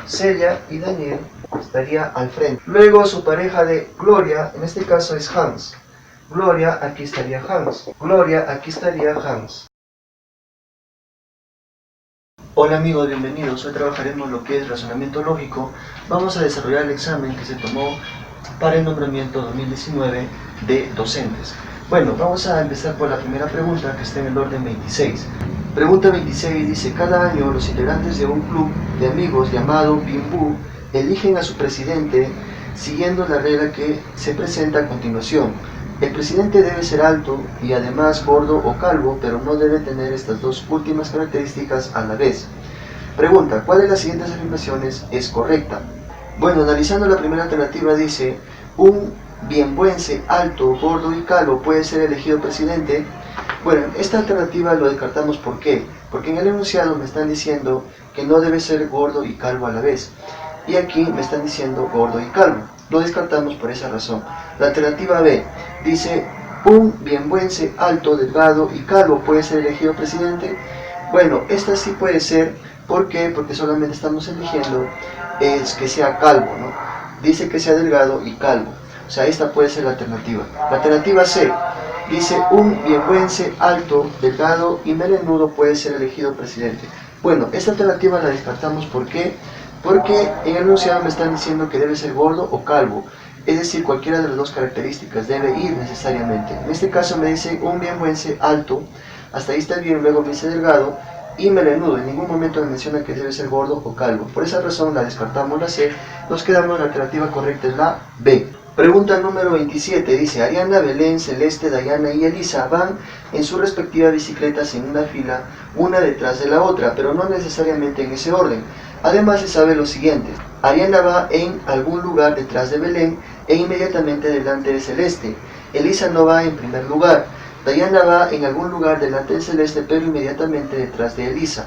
Celia y Daniel estaría al frente. Luego su pareja de Gloria, en este caso es Hans. Gloria, aquí estaría Hans. Gloria, aquí estaría Hans. Hola amigos, bienvenidos. Hoy trabajaremos lo que es razonamiento lógico. Vamos a desarrollar el examen que se tomó para el nombramiento 2019 de docentes. Bueno, vamos a empezar por la primera pregunta, que está en el orden 26. Pregunta 26 dice: cada año los integrantes de un club de amigos llamado Bimbu eligen a su presidente siguiendo la regla que se presenta a continuación. El presidente debe ser alto y además gordo o calvo, pero no debe tener estas dos últimas características a la vez. Pregunta: ¿cuál de las siguientes afirmaciones es correcta? Bueno, analizando la primera alternativa dice: un bienbuense alto, gordo y calvo puede ser elegido presidente. Bueno, esta alternativa lo descartamos. ¿Por qué? Porque en el enunciado me están diciendo que no debe ser gordo y calvo a la vez. Y aquí me están diciendo gordo y calvo. Lo descartamos por esa razón. La alternativa B dice: un bienbuense alto, delgado y calvo puede ser elegido presidente. Bueno, esta sí puede ser. ¿Por qué? Porque solamente estamos eligiendo es que sea calvo, ¿no? Dice que sea delgado y calvo. O sea, esta puede ser la alternativa. La alternativa C dice: un bienbuense alto, delgado y melenudo puede ser elegido presidente. Bueno, esta alternativa la descartamos. ¿Por qué? Porque en el enunciado me están diciendo que debe ser gordo o calvo. Es decir, cualquiera de las dos características debe ir necesariamente. En este caso me dice un bienbuense alto, hasta ahí está bien, luego me dice delgado y melenudo. En ningún momento me menciona que debe ser gordo o calvo. Por esa razón la descartamos, la C. Nos quedamos, la alternativa correcta es la B. Pregunta número 27 dice: Ariana, Belén, Celeste, Dayana y Elisa van en sus respectivas bicicletas en una fila, una detrás de la otra, pero no necesariamente en ese orden. Además se sabe lo siguiente: Ariana va en algún lugar detrás de Belén e inmediatamente delante de Celeste. Elisa no va en primer lugar. Dayana va en algún lugar delante de Celeste, pero inmediatamente detrás de Elisa.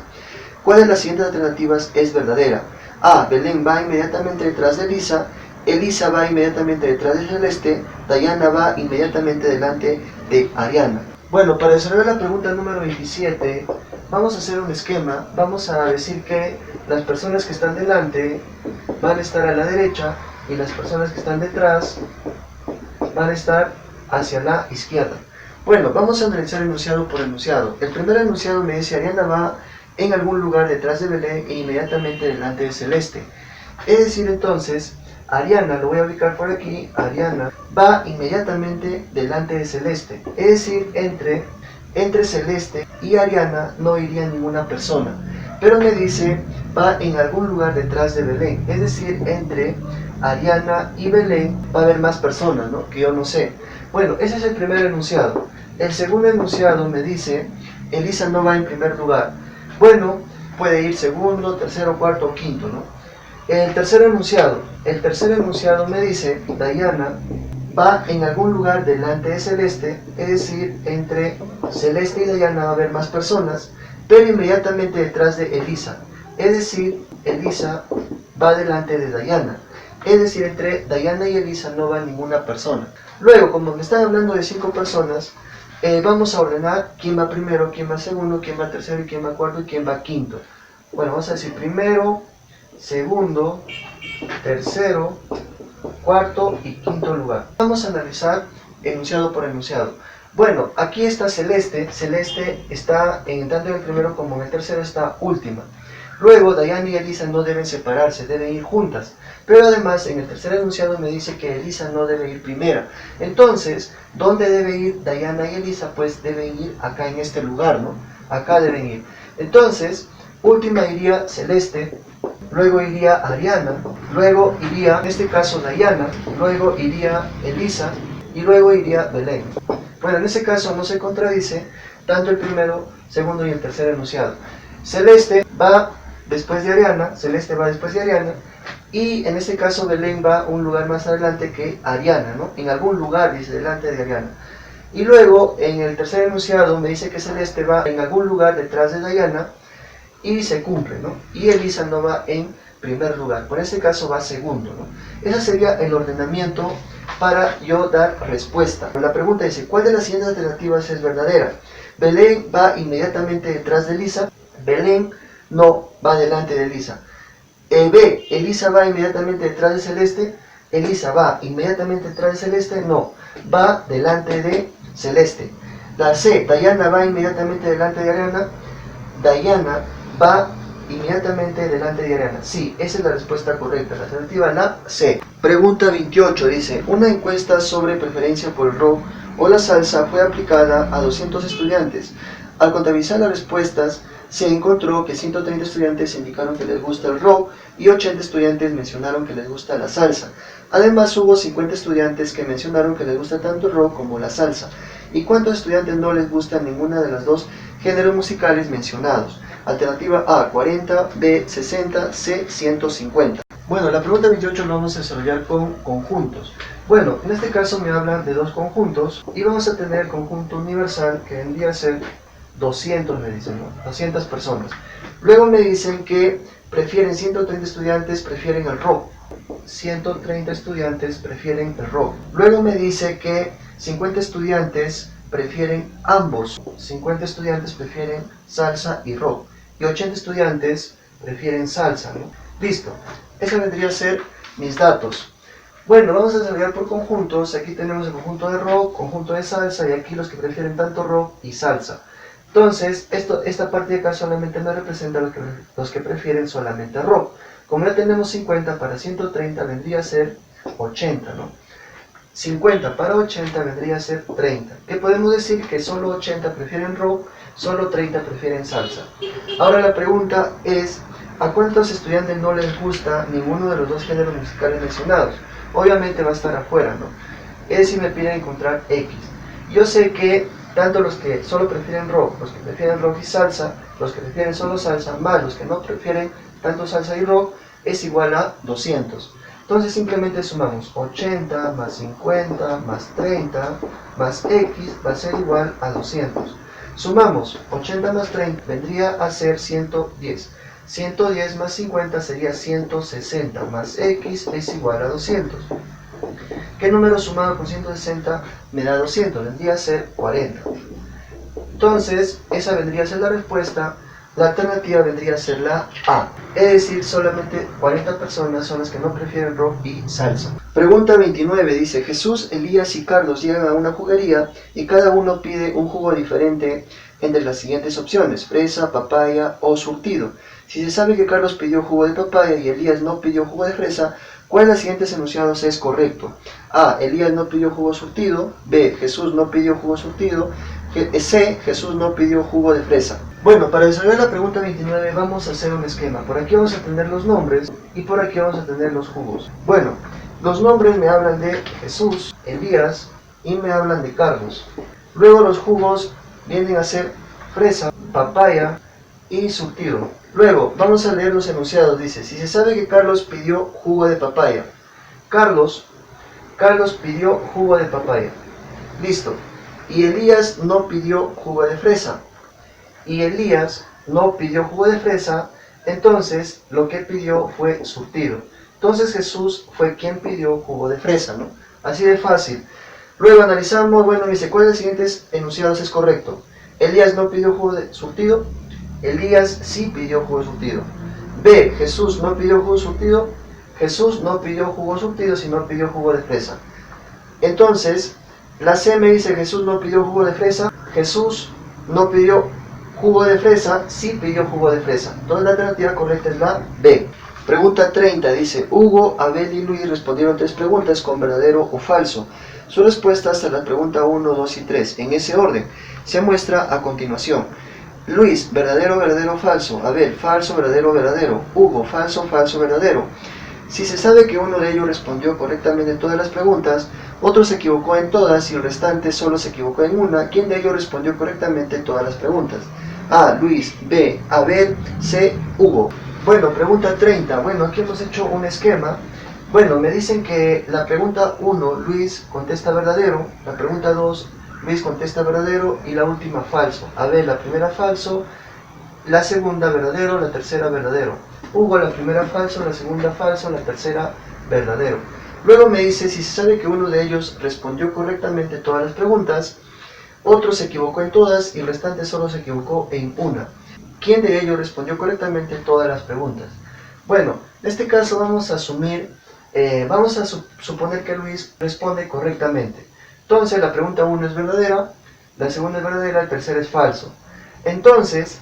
¿Cuál de las siguientes alternativas es verdadera? A. Belén va inmediatamente detrás de Elisa. Elisa va inmediatamente detrás de Celeste. Dayana va inmediatamente delante de Ariana. Bueno, para resolver la pregunta número 27, vamos a hacer un esquema. Vamos a decir que las personas que están delante van a estar a la derecha y las personas que están detrás van a estar hacia la izquierda. Bueno, vamos a analizar enunciado por enunciado. El primer enunciado me dice: Ariana va en algún lugar detrás de Belén e inmediatamente delante de Celeste. Es decir, entonces, Ariana, lo voy a ubicar por aquí, Ariana va inmediatamente delante de Celeste. Es decir, entre Celeste y Ariana no iría ninguna persona. Pero me dice: va en algún lugar detrás de Belén. Es decir, entre Ariana y Belén va a haber más personas, ¿no? Que yo no sé. Bueno, ese es el primer enunciado. El segundo enunciado me dice: Elisa no va en primer lugar. Bueno, puede ir segundo, tercero, cuarto o quinto, ¿no? El tercer enunciado me dice: Dayana va en algún lugar delante de Celeste. Es decir, entre Celeste y Dayana va a haber más personas, pero inmediatamente detrás de Elisa. Es decir, Elisa va delante de Dayana. Es decir, entre Dayana y Elisa no va ninguna persona. Luego, como me están hablando de 5 personas, vamos a ordenar quién va primero, quién va segundo, quién va tercero, quién va cuarto y quién va quinto. Bueno, vamos a decir primero, segundo, tercero, cuarto y quinto lugar. Vamos a analizar enunciado por enunciado. Bueno, aquí está Celeste. Celeste está tanto en el primero como en el tercero, está última. Luego, Dayana y Elisa no deben separarse, deben ir juntas. Pero además, en el tercer enunciado me dice que Elisa no debe ir primera. Entonces, ¿dónde debe ir Dayana y Elisa? Pues deben ir acá en este lugar, ¿no? Acá deben ir. Entonces, última iría Celeste, luego iría Ariana, luego iría, en este caso, Dayana, luego iría Elisa y luego iría Belén. Bueno, en ese caso no se contradice tanto el primero, segundo y el tercer enunciado. Celeste va después de Ariana, y en este caso Belén va un lugar más adelante que Ariana, ¿no? En algún lugar, dice, delante de Ariana. Y luego, en el tercer enunciado me dice que Celeste va en algún lugar detrás de Dayana y se cumple, ¿no? Y Elisa no va en primer lugar, por ese caso va segundo, ¿no? Ese sería el ordenamiento para yo dar respuesta. La pregunta dice: ¿cuál de las siguientes alternativas es verdadera? Belén va inmediatamente detrás de Elisa. Belén no va delante de Elisa. B, Elisa va inmediatamente detrás de Celeste. Elisa va inmediatamente detrás de Celeste. No, va delante de Celeste. La C, Dayana va inmediatamente delante de Ariana. Dayana va inmediatamente delante de Ariana. Sí, esa es la respuesta correcta. La alternativa, la C. Pregunta 28 dice: una encuesta sobre preferencia por el rock o la salsa fue aplicada a 200 estudiantes. Al contabilizar las respuestas, se encontró que 130 estudiantes indicaron que les gusta el rock y 80 estudiantes mencionaron que les gusta la salsa. Además, hubo 50 estudiantes que mencionaron que les gusta tanto el rock como la salsa. ¿Y cuántos estudiantes no les gusta ninguna de las dos géneros musicales mencionados? Alternativa A, 40, B, 60, C, 150. Bueno, la pregunta 28 lo vamos a desarrollar con conjuntos. Bueno, en este caso me hablan de dos conjuntos y vamos a tener el conjunto universal que vendría a ser 200, me dicen, ¿no? 200 personas. Luego me dicen que prefieren 130 estudiantes, prefieren el rock. 130 estudiantes prefieren el rock. Luego me dice que 50 estudiantes prefieren ambos. 50 estudiantes prefieren salsa y rock. Y 80 estudiantes prefieren salsa, ¿no? Listo. Eso vendría a ser mis datos. Bueno, vamos a desarrollar por conjuntos. Aquí tenemos el conjunto de rock, conjunto de salsa y aquí los que prefieren tanto rock y salsa. Entonces, esta parte de acá solamente me representa los que prefieren solamente rock. Como ya tenemos 50 para 130 vendría a ser 80, ¿no? 50 para 80 vendría a ser 30. ¿Qué podemos decir? Que solo 80 prefieren rock, solo 30 prefieren salsa. Ahora la pregunta es, ¿a cuántos estudiantes no les gusta ninguno de los dos géneros musicales mencionados? Obviamente va a estar afuera, ¿no? Es decir, me piden encontrar X. Yo sé que tanto los que solo prefieren rock, los que prefieren rock y salsa, los que prefieren solo salsa, más los que no prefieren tanto salsa y rock, es igual a 200. Entonces simplemente sumamos 80 más 50 más 30 más X va a ser igual a 200. Sumamos 80 más 30 vendría a ser 110. 110 más 50 sería 160 más X es igual a 200. ¿Qué número sumado con 160 me da 200? Vendría a ser 40. Entonces, esa vendría a ser la respuesta. La alternativa vendría a ser la A. Es decir, solamente 40 personas son las que no prefieren rock y salsa. Pregunta 29 dice: Jesús, Elías y Carlos llegan a una juguería y cada uno pide un jugo diferente entre las siguientes opciones: fresa, papaya o surtido. Si se sabe que Carlos pidió jugo de papaya y Elías no pidió jugo de fresa, ¿cuál de los siguientes enunciados es correcto? A. Elías no pidió jugo surtido. B. Jesús no pidió jugo surtido. C. Jesús no pidió jugo de fresa. Bueno, para resolver la pregunta 29 vamos a hacer un esquema. Por aquí vamos a tener los nombres y por aquí vamos a tener los jugos. Bueno, los nombres me hablan de Jesús, Elías y me hablan de Carlos. Luego los jugos vienen a ser fresa, papaya y surtido. Luego, vamos a leer los enunciados. Dice: si se sabe que Carlos pidió jugo de papaya. Carlos pidió jugo de papaya. Listo. Y Elías no pidió jugo de fresa. Y Elías no pidió jugo de fresa, entonces lo que pidió fue surtido. Entonces Jesús fue quien pidió jugo de fresa, ¿no? Así de fácil. Luego analizamos, bueno, dice, ¿cuál de los siguientes enunciados es correcto? Elías no pidió jugo de surtido. Elías sí pidió jugo de surtido. B. Jesús no pidió jugo de surtido. Jesús no pidió jugo surtido, sino pidió jugo de fresa. Entonces, la C me dice: Jesús no pidió jugo de fresa. Jesús no pidió jugo de fresa, sí pidió jugo de fresa. Entonces la alternativa correcta es la B. Pregunta 30 dice: Hugo, Abel y Luis respondieron 3 preguntas con verdadero o falso. Sus respuestas a la pregunta 1, 2 y 3, en ese orden, se muestra a continuación. Luis, verdadero, verdadero, falso. Abel, falso, verdadero, verdadero. Hugo, falso, falso, verdadero. Si se sabe que uno de ellos respondió correctamente todas las preguntas, otro se equivocó en todas y el restante solo se equivocó en una, ¿quién de ellos respondió correctamente todas las preguntas? A. Luis. B. Abel. C. Hugo. Bueno, pregunta 30. Bueno, aquí hemos hecho un esquema. Bueno, me dicen que la pregunta 1, Luis contesta verdadero. La pregunta 2, Luis contesta verdadero. Y la última, falso. Abel, la primera, falso. La segunda, verdadero. La tercera, verdadero. Hugo, la primera, falso. La segunda, falso. La tercera, verdadero. Luego me dice, si se sabe que uno de ellos respondió correctamente todas las preguntas, otro se equivocó en todas y el restante solo se equivocó en una. ¿Quién de ellos respondió correctamente todas las preguntas? Bueno, En este caso vamos a asumir, suponer que Luis responde correctamente. Entonces la pregunta 1 es verdadera, la segunda es verdadera, el tercero es falso. Entonces,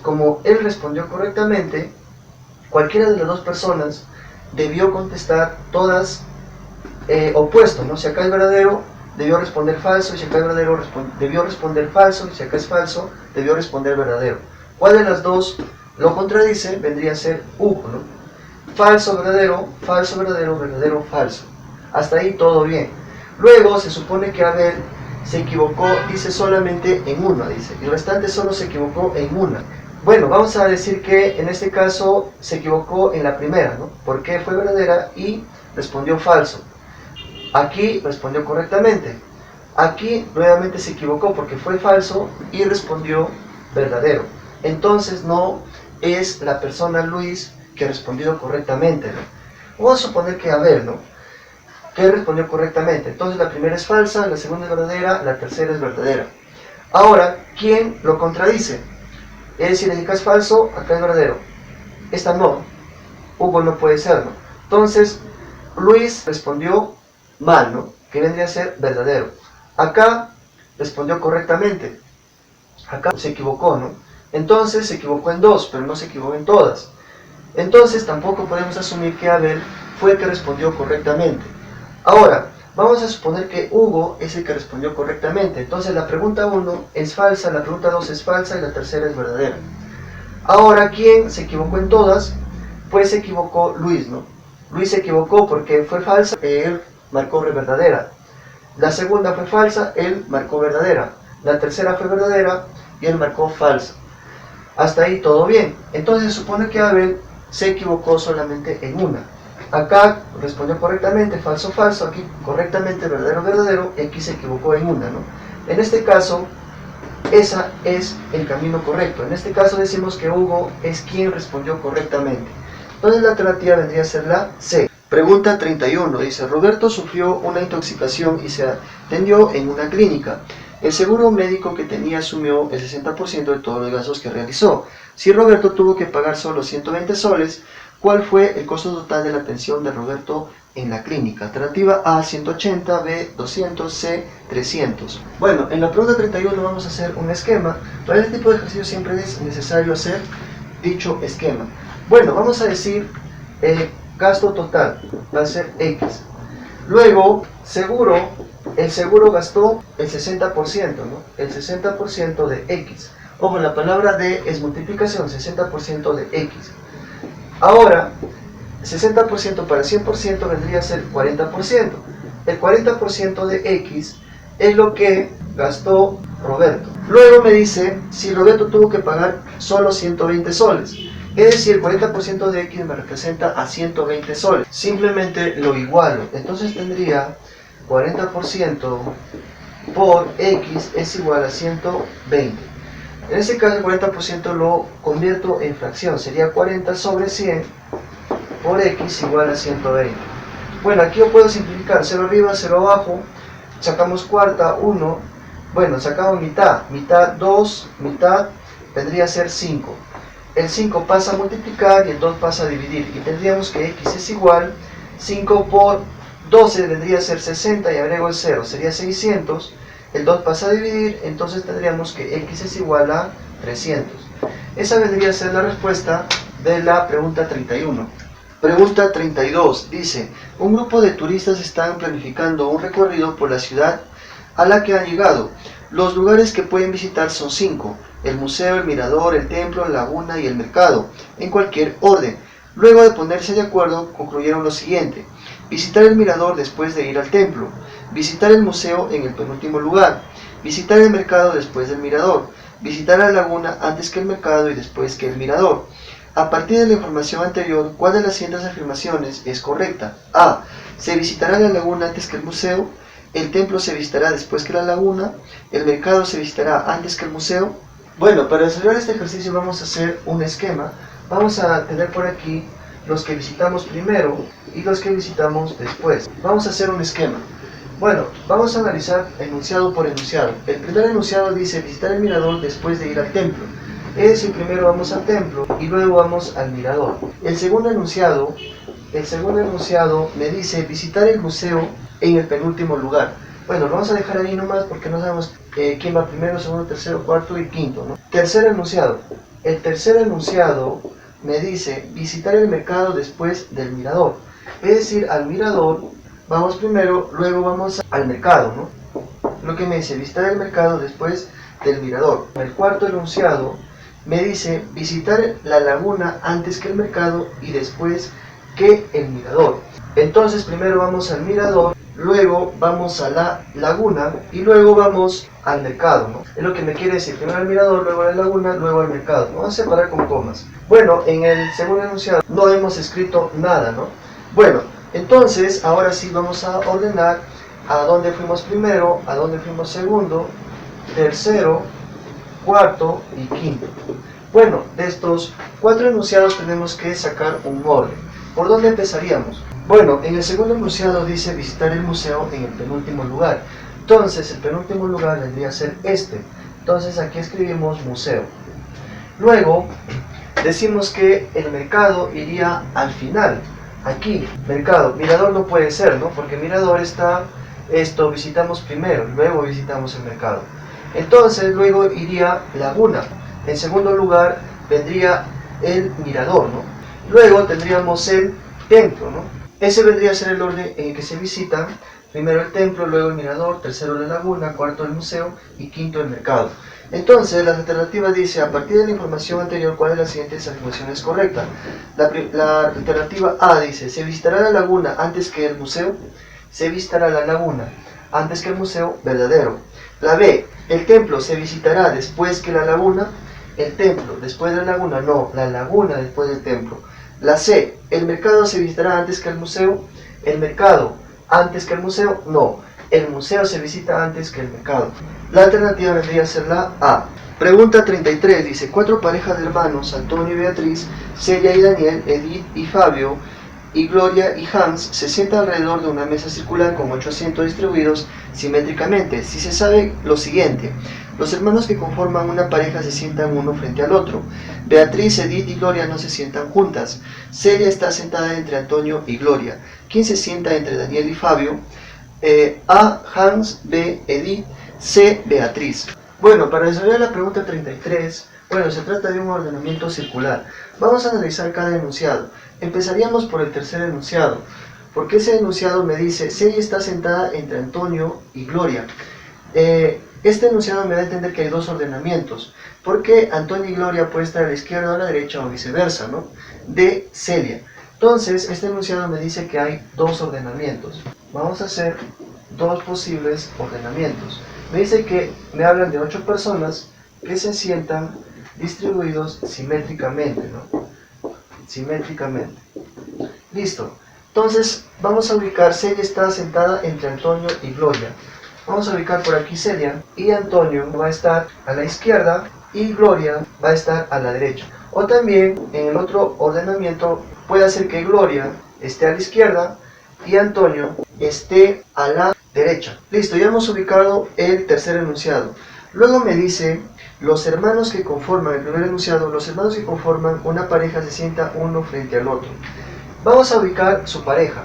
como él respondió correctamente, cualquiera de las dos personas debió contestar todas opuesto, ¿no? Si acá es verdadero, debió responder falso, y si acá es verdadero, debió responder falso, y si acá es falso, debió responder verdadero. ¿Cuál de las dos lo contradice? Vendría a ser Hugo, ¿no? Falso, verdadero, verdadero, falso. Hasta ahí todo bien. Luego se supone que Abel se equivocó, dice solamente en una, dice, y el restante solo se equivocó en una. Bueno, vamos a decir que en este caso se equivocó en la primera, ¿no? Porque fue verdadera y respondió falso. Aquí respondió correctamente. Aquí nuevamente se equivocó porque fue falso y respondió verdadero. Entonces no es la persona Luis que ha respondido correctamente, ¿no? Vamos a suponer que Abel, ¿no? Que respondió correctamente. Entonces la primera es falsa, la segunda es verdadera, la tercera es verdadera. Ahora, ¿quién lo contradice? Es decir, acá es falso, acá es verdadero. Esta no. Hugo no puede ser, ¿no? Entonces, Luis respondió mal, ¿no? Que vendría a ser verdadero. Acá respondió correctamente. Acá se equivocó, ¿no? Entonces se equivocó en dos, pero no se equivocó en todas. Entonces tampoco podemos asumir que Abel fue el que respondió correctamente. Ahora, vamos a suponer que Hugo es el que respondió correctamente. Entonces la pregunta 1 es falsa, la pregunta 2 es falsa y la tercera es verdadera. Ahora, ¿quién se equivocó en todas? Pues se equivocó Luis, ¿no? Luis se equivocó porque fue falsa, él marcó verdadera. La segunda fue falsa, él marcó verdadera. La tercera fue verdadera y él marcó falsa. Hasta ahí todo bien. Entonces se supone que Abel se equivocó solamente en una. Acá respondió correctamente, falso, falso. Aquí correctamente, verdadero, verdadero. Y aquí se equivocó en una, ¿no? En este caso, ese es el camino correcto. En este caso decimos que Hugo es quien respondió correctamente. Entonces la alternativa vendría a ser la C. Pregunta 31. Dice, Roberto sufrió una intoxicación y se atendió en una clínica. El seguro médico que tenía asumió el 60% de todos los gastos que realizó. Si Roberto tuvo que pagar solo 120 soles, ¿cuál fue el costo total de la atención de Roberto en la clínica? Alternativa A, 180, B, 200, C, 300. Bueno, en la pregunta 31 vamos a hacer un esquema. Para este tipo de ejercicio siempre es necesario hacer dicho esquema. Bueno, vamos a decir gasto total, va a ser X. Luego, seguro, el seguro gastó el 60%, ¿no? El 60% de X. Ojo, la palabra D es multiplicación, 60% de X. Ahora, 60% para 100% vendría a ser 40%. El 40% de X es lo que gastó Roberto. Luego me dice si Roberto tuvo que pagar solo 120 soles. Es decir, el 40% de X me representa a 120 soles. Simplemente lo igualo. Entonces tendría 40% por X es igual a 120. En este caso el 40% lo convierto en fracción. Sería 40 sobre 100 por X igual a 120. Bueno, aquí yo puedo simplificar. 0 arriba, 0 abajo. Sacamos cuarta, 1. Bueno, sacamos mitad. Mitad, 2. Mitad vendría a ser 5. El 5 pasa a multiplicar y el 2 pasa a dividir. Y tendríamos que X es igual 5 por 12 vendría a ser 60 y agrego el 0. Sería 600. El 2 pasa a dividir, entonces tendríamos que X es igual a 300. Esa vendría a ser la respuesta de la pregunta 31. Pregunta 32. Dice, un grupo de turistas están planificando un recorrido por la ciudad a la que han llegado. Los lugares que pueden visitar son 5. El museo, el mirador, el templo, la laguna y el mercado, en cualquier orden. Luego de ponerse de acuerdo, concluyeron lo siguiente. Visitar el mirador después de ir al templo. Visitar el museo en el penúltimo lugar. Visitar el mercado después del mirador. Visitar la laguna antes que el mercado y después que el mirador. A partir de la información anterior, ¿cuál de las siguientes afirmaciones es correcta? A. Se visitará la laguna antes que el museo. El templo se visitará después que la laguna. El mercado se visitará antes que el museo. Bueno, para desarrollar este ejercicio vamos a hacer un esquema. Vamos a tener por aquí los que visitamos primero y los que visitamos después. Vamos a hacer un esquema. Bueno, vamos a analizar enunciado por enunciado. El primer enunciado dice visitar el mirador después de ir al templo. Es decir, primero vamos al templo y luego vamos al mirador. El segundo enunciado me dice visitar el museo en el penúltimo lugar. Bueno, lo vamos a dejar ahí nomás porque no sabemos quién va primero, segundo, tercero, cuarto y quinto, ¿no? Tercer enunciado. El tercer enunciado me dice visitar el mercado después del mirador. Es decir, al mirador vamos primero, luego vamos al mercado, ¿no? Lo que me dice visitar el mercado después del mirador. El cuarto enunciado me dice visitar la laguna antes que el mercado y después que el mirador. Entonces primero vamos al mirador, luego vamos a la laguna y luego vamos al mercado, ¿no? Es lo que me quiere decir, primero al mirador, luego a la laguna, luego al mercado. Vamos a separar con comas. Bueno, en el segundo enunciado no hemos escrito nada, ¿no? Bueno, entonces ahora sí vamos a ordenar a dónde fuimos primero, a dónde fuimos segundo, tercero, cuarto y quinto. Bueno, de estos 4 enunciados tenemos que sacar un orden. ¿Por dónde empezaríamos? Bueno, en el segundo enunciado dice visitar el museo en el penúltimo lugar. Entonces, el penúltimo lugar vendría a ser este. Entonces, aquí escribimos museo. Luego, decimos que el mercado iría al final. Aquí, mercado. Mirador no puede ser, ¿no? Porque mirador está esto, visitamos primero, luego visitamos el mercado. Entonces, luego iría laguna. En segundo lugar, vendría el mirador, ¿no? Luego tendríamos el templo, ¿no? Ese vendría a ser el orden en el que se visita. Primero el templo, luego el mirador, tercero la laguna, cuarto el museo y quinto el mercado. Entonces, la alternativa dice, a partir de la información anterior, ¿cuál de las siguientes afirmaciones es correcta? La alternativa A dice, ¿se visitará la laguna antes que el museo? Se visitará la laguna antes que el museo, verdadero. La B, el templo se visitará después que la laguna. El templo después de la laguna, no, la laguna después del templo. La C, el mercado se visitará antes que el museo. El mercado antes que el museo, no, el museo se visita antes que el mercado. La alternativa vendría a ser la A. Pregunta 33, dice, 4 parejas de hermanos, Antonio y Beatriz, Celia y Daniel, Edith y Fabio, y Gloria y Hans, se sientan alrededor de una mesa circular con 8 asientos distribuidos simétricamente. Si se sabe lo siguiente, los hermanos que conforman una pareja se sientan uno frente al otro. Beatriz, Edith y Gloria no se sientan juntas. Celia está sentada entre Antonio y Gloria. ¿Quién se sienta entre Daniel y Fabio? A, Hans, B, Edith, C, Beatriz. Bueno, para resolver la pregunta 33, bueno, se trata de un ordenamiento circular. Vamos a analizar cada enunciado. Empezaríamos por el tercer enunciado, porque ese enunciado me dice, Celia está sentada entre Antonio y Gloria. Este enunciado me da a entender que hay 2 ordenamientos, porque Antonio y Gloria puede estar a la izquierda o a la derecha o viceversa, ¿no? De Celia. Entonces, este enunciado me dice que hay 2 ordenamientos. Vamos a hacer 2 posibles ordenamientos. Me dice que me hablan de 8 personas que se sientan distribuidos simétricamente, ¿no? Simétricamente. Listo. Entonces, vamos a ubicar, Celia está sentada entre Antonio y Gloria. Vamos a ubicar por aquí Celia y Antonio va a estar a la izquierda y Gloria va a estar a la derecha. O también, en el otro ordenamiento, puede ser que Gloria esté a la izquierda y Antonio esté a la derecha. Listo, ya hemos ubicado el tercer enunciado. Luego me dice, los hermanos que conforman el primer enunciado, los hermanos que conforman una pareja se sientan uno frente al otro. Vamos a ubicar su pareja.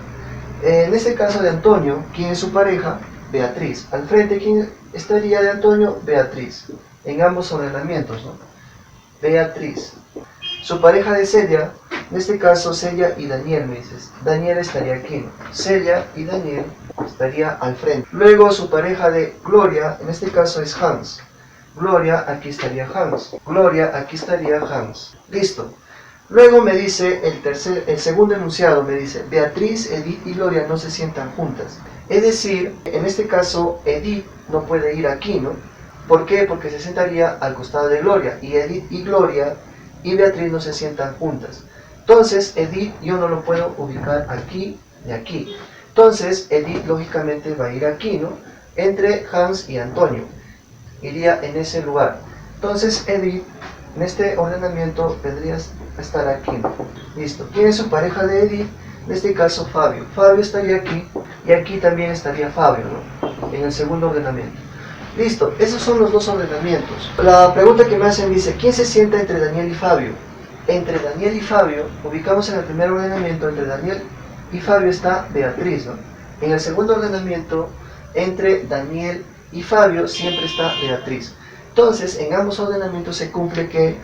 En este caso de Antonio, ¿quién es su pareja? Beatriz. Al frente, ¿quién estaría de Antonio? Beatriz. En ambos ordenamientos, ¿no? Beatriz. Su pareja de Celia, en este caso Celia y Daniel, me dices. Daniel estaría aquí, ¿no? Celia y Daniel estaría al frente. Luego su pareja de Gloria, en este caso es Hans. Gloria, aquí estaría Hans. Gloria, aquí estaría Hans. Listo. Luego me dice el segundo enunciado, me dice, Beatriz, Edith y Gloria no se sientan juntas. Es decir, en este caso, Edith no puede ir aquí, ¿no? ¿Por qué? Porque se sentaría al costado de Gloria, y Edith y Gloria y Beatriz no se sientan juntas. Entonces, Edith yo no lo puedo ubicar aquí ni aquí. Entonces, Edith lógicamente va a ir aquí, ¿no? Entre Hans y Antonio. Iría en ese lugar. Entonces, Edith, en este ordenamiento, vendría a estar aquí, ¿no? Listo. ¿Quién es su pareja de Edith? En este caso, Fabio. Fabio estaría aquí y aquí también estaría Fabio, ¿no? En el segundo ordenamiento. Listo, esos son los dos ordenamientos. La pregunta que me hacen dice, ¿quién se sienta entre Daniel y Fabio? Entre Daniel y Fabio, ubicamos en el primer ordenamiento, entre Daniel y Fabio está Beatriz, ¿no? En el segundo ordenamiento, entre Daniel y Fabio siempre está Beatriz. Entonces, en ambos ordenamientos se cumple que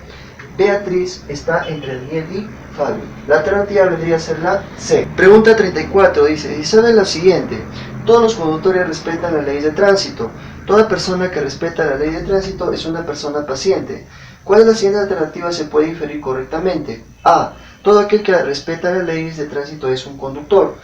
Beatriz está entre Daniel y Fabio. La alternativa vendría a ser la C. Pregunta 34 dice, y sabe lo siguiente, todos los conductores respetan la ley de tránsito. Toda persona que respeta la ley de tránsito es una persona paciente. ¿Cuál de las siguientes alternativas se puede inferir correctamente? A. Todo aquel que respeta las leyes de tránsito es un conductor.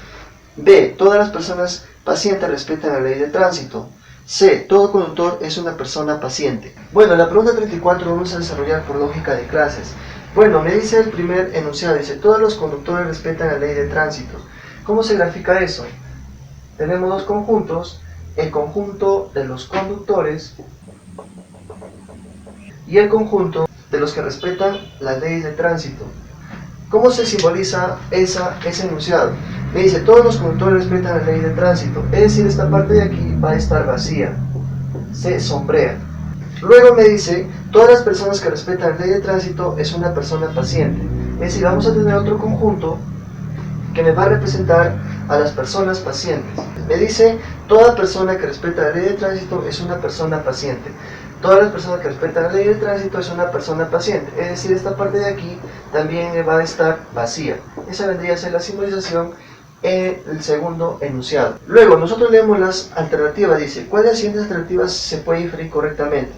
B. Todas las personas pacientes respetan la ley de tránsito. C. Todo conductor es una persona paciente. Bueno, la pregunta 34 vamos a desarrollar por lógica de clases. Bueno, me dice el primer enunciado, dice, todos los conductores respetan la ley de tránsito. ¿Cómo se grafica eso? Tenemos dos conjuntos, el conjunto de los conductores y el conjunto de los que respetan las leyes de tránsito. ¿Cómo se simboliza ese enunciado? Me dice, todos los conductores respetan la ley de tránsito, es decir, esta parte de aquí va a estar vacía, se sombrea. Luego me dice, todas las personas que respetan la ley de tránsito es una persona paciente. Es decir, vamos a tener otro conjunto que me va a representar a las personas pacientes. Me dice, toda persona que respeta la ley de tránsito es una persona paciente. Todas las personas que respetan la ley de tránsito es una persona paciente. Es decir, esta parte de aquí también va a estar vacía. Esa vendría a ser la simbolización en el segundo enunciado. Luego, nosotros leemos las alternativas. Dice, ¿cuáles de las siguientes alternativas se puede inferir correctamente?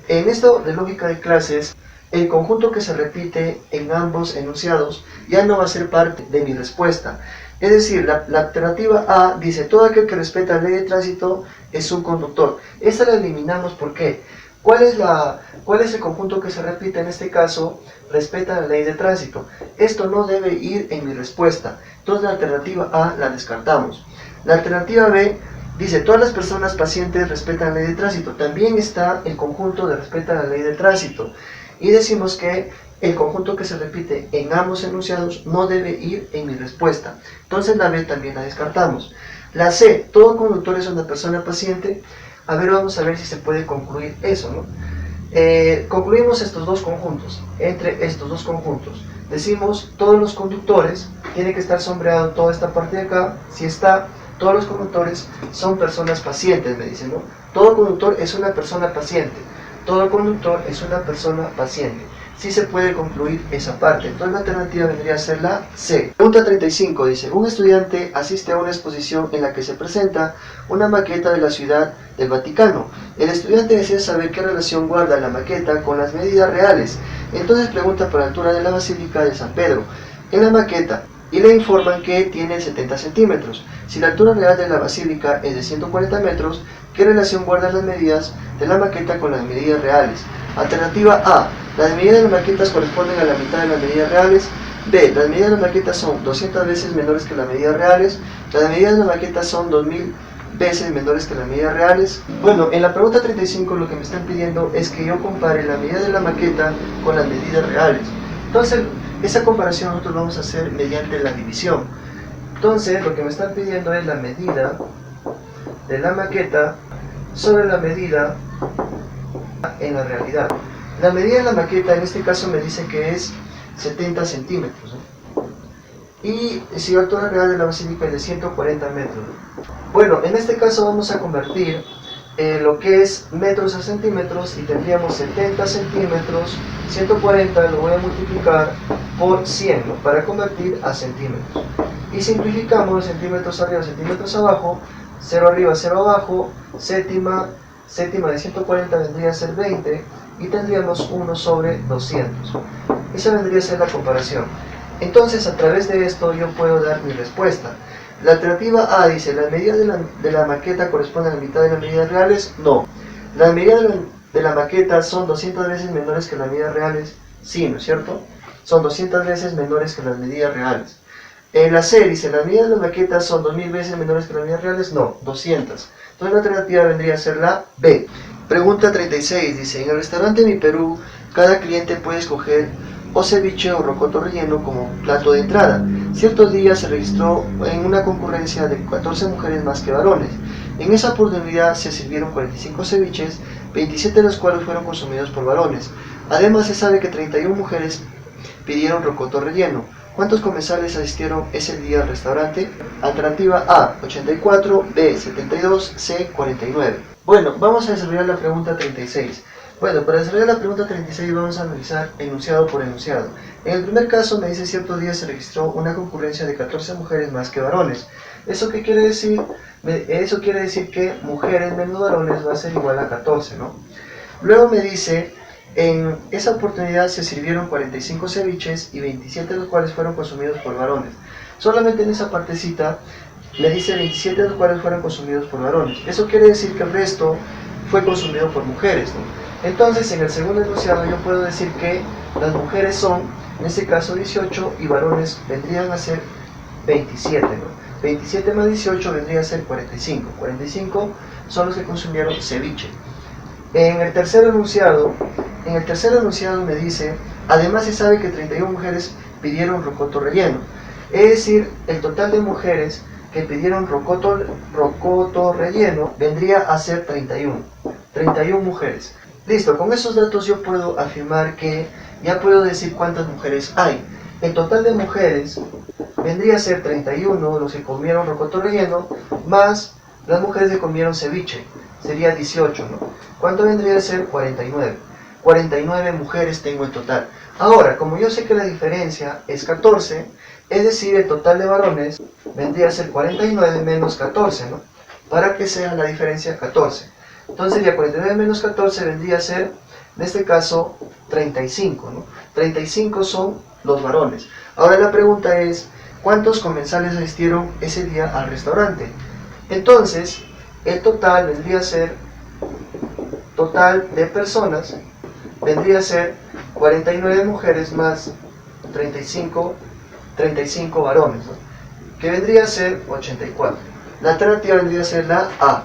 En esto de lógica de clases, el conjunto que se repite en ambos enunciados ya no va a ser parte de mi respuesta. Es decir, la alternativa A dice, todo aquel que respeta la ley de tránsito es un conductor. Esta la eliminamos, ¿por qué? ¿Cuál es el conjunto que se repite en este caso? Respeta la ley de tránsito. Esto no debe ir en mi respuesta. Entonces la alternativa A la descartamos. La alternativa B dice, todas las personas pacientes respetan la ley de tránsito. También está el conjunto de respeta la ley de tránsito. Y decimos que el conjunto que se repite en ambos enunciados no debe ir en mi respuesta. Entonces la B también la descartamos. La C, todo conductor es una persona paciente. A ver, vamos a ver si se puede concluir eso, ¿no? Concluimos estos dos conjuntos. Entre estos dos conjuntos decimos, todos los conductores, tiene que estar sombreado toda esta parte de acá. Si está, todos los conductores son personas pacientes, me dicen, ¿no? Todo conductor es una persona paciente. Todo conductor es una persona paciente. Sí se puede concluir esa parte. Entonces la alternativa vendría a ser la C. Pregunta 35 dice, un estudiante asiste a una exposición en la que se presenta una maqueta de la ciudad del Vaticano. El estudiante desea saber qué relación guarda la maqueta con las medidas reales. Entonces pregunta por la altura de la Basílica de San Pedro en la maqueta y le informan que tiene 70 centímetros. Si la altura real de la basílica es de 140 metros, ¿qué relación guardan las medidas de la maqueta con las medidas reales? Alternativa A, las medidas de las maquetas corresponden a la mitad de las medidas reales. B, las medidas de las maquetas son 200 veces menores que las medidas reales. Las medidas de las maquetas son 2000 veces menores que las medidas reales. Bueno, en la pregunta 35 lo que me están pidiendo es que yo compare la medida de la maqueta con las medidas reales. Entonces, esa comparación nosotros vamos a hacer mediante la división. Entonces, lo que me están pidiendo es la medida de la maqueta sobre la medida en la realidad. La medida de la maqueta en este caso me dice que es 70 centímetros, ¿no? Y si la altura real de la basílica es de 140 metros. Bueno, en este caso vamos a convertir lo que es metros a centímetros y tendríamos 70 centímetros, 140 lo voy a multiplicar por 100, ¿no? Para convertir a centímetros. Y simplificamos centímetros arriba, centímetros abajo, 0 arriba, 0 abajo, séptima de 140 vendría a ser 20 y tendríamos 1 sobre 200. Esa vendría a ser la comparación. Entonces, a través de esto yo puedo dar mi respuesta. La alternativa A dice, ¿las medidas de la maqueta corresponden a la mitad de las medidas reales? No. ¿Las medidas de la maqueta son 200 veces menores que las medidas reales? Sí, ¿no es cierto? Son 200 veces menores que las medidas reales. En la C dice, ¿las medidas de la maqueta son 2000 veces menores que las medidas reales? No, 200. Entonces la alternativa vendría a ser la B. Pregunta 36 dice, en el restaurante Mi Perú, cada cliente puede escoger o ceviche o rocoto relleno como plato de entrada. cierto día se registró en una concurrencia de 14 mujeres más que varones. En esa oportunidad se sirvieron 45 ceviches, 27 de los cuales fueron consumidos por varones. Además se sabe que 31 mujeres pidieron rocoto relleno. ¿Cuántos comensales asistieron ese día al restaurante? Alternativa A, 84, B, 72, C, 49. Bueno, vamos a desarrollar la pregunta 36. Bueno, para desarrollar la pregunta 36 vamos a analizar enunciado por enunciado. En el primer caso me dice cierto día se registró una concurrencia de 14 mujeres más que varones. ¿Eso qué quiere decir? Eso quiere decir que mujeres menos varones va a ser igual a 14, ¿no? Luego me dice, en esa oportunidad se sirvieron 45 ceviches y 27 de los cuales fueron consumidos por varones. Solamente en esa partecita me dice 27 de los cuales fueron consumidos por varones. Eso quiere decir que el resto fue consumido por mujeres, ¿no? Entonces, en el segundo enunciado yo puedo decir que las mujeres son, en este caso 18, y varones vendrían a ser 27, ¿no? 27 más 18 vendría a ser 45. 45 son los que consumieron ceviche. En el tercer enunciado me dice, además se sabe que 31 mujeres pidieron rocoto relleno. Es decir, el total de mujeres que pidieron rocoto relleno vendría a ser 31. 31 mujeres. Listo, con esos datos yo puedo afirmar que ya puedo decir cuántas mujeres hay. El total de mujeres vendría a ser 31 los que comieron rocoto relleno, más las mujeres que comieron ceviche, sería 18, ¿no? ¿Cuánto vendría a ser? 49. 49 mujeres tengo en total. Ahora, como yo sé que la diferencia es 14, es decir, el total de varones vendría a ser 49 menos 14, ¿no? Para que sea la diferencia 14. Entonces ya 49 menos 14 vendría a ser, en este caso, 35, ¿no? 35 son los varones. Ahora la pregunta es, ¿cuántos comensales asistieron ese día al restaurante? Entonces, el total vendría a ser, total de personas, vendría a ser 49 mujeres más 35 varones, ¿no? Que vendría a ser 84. La alternativa vendría a ser la A.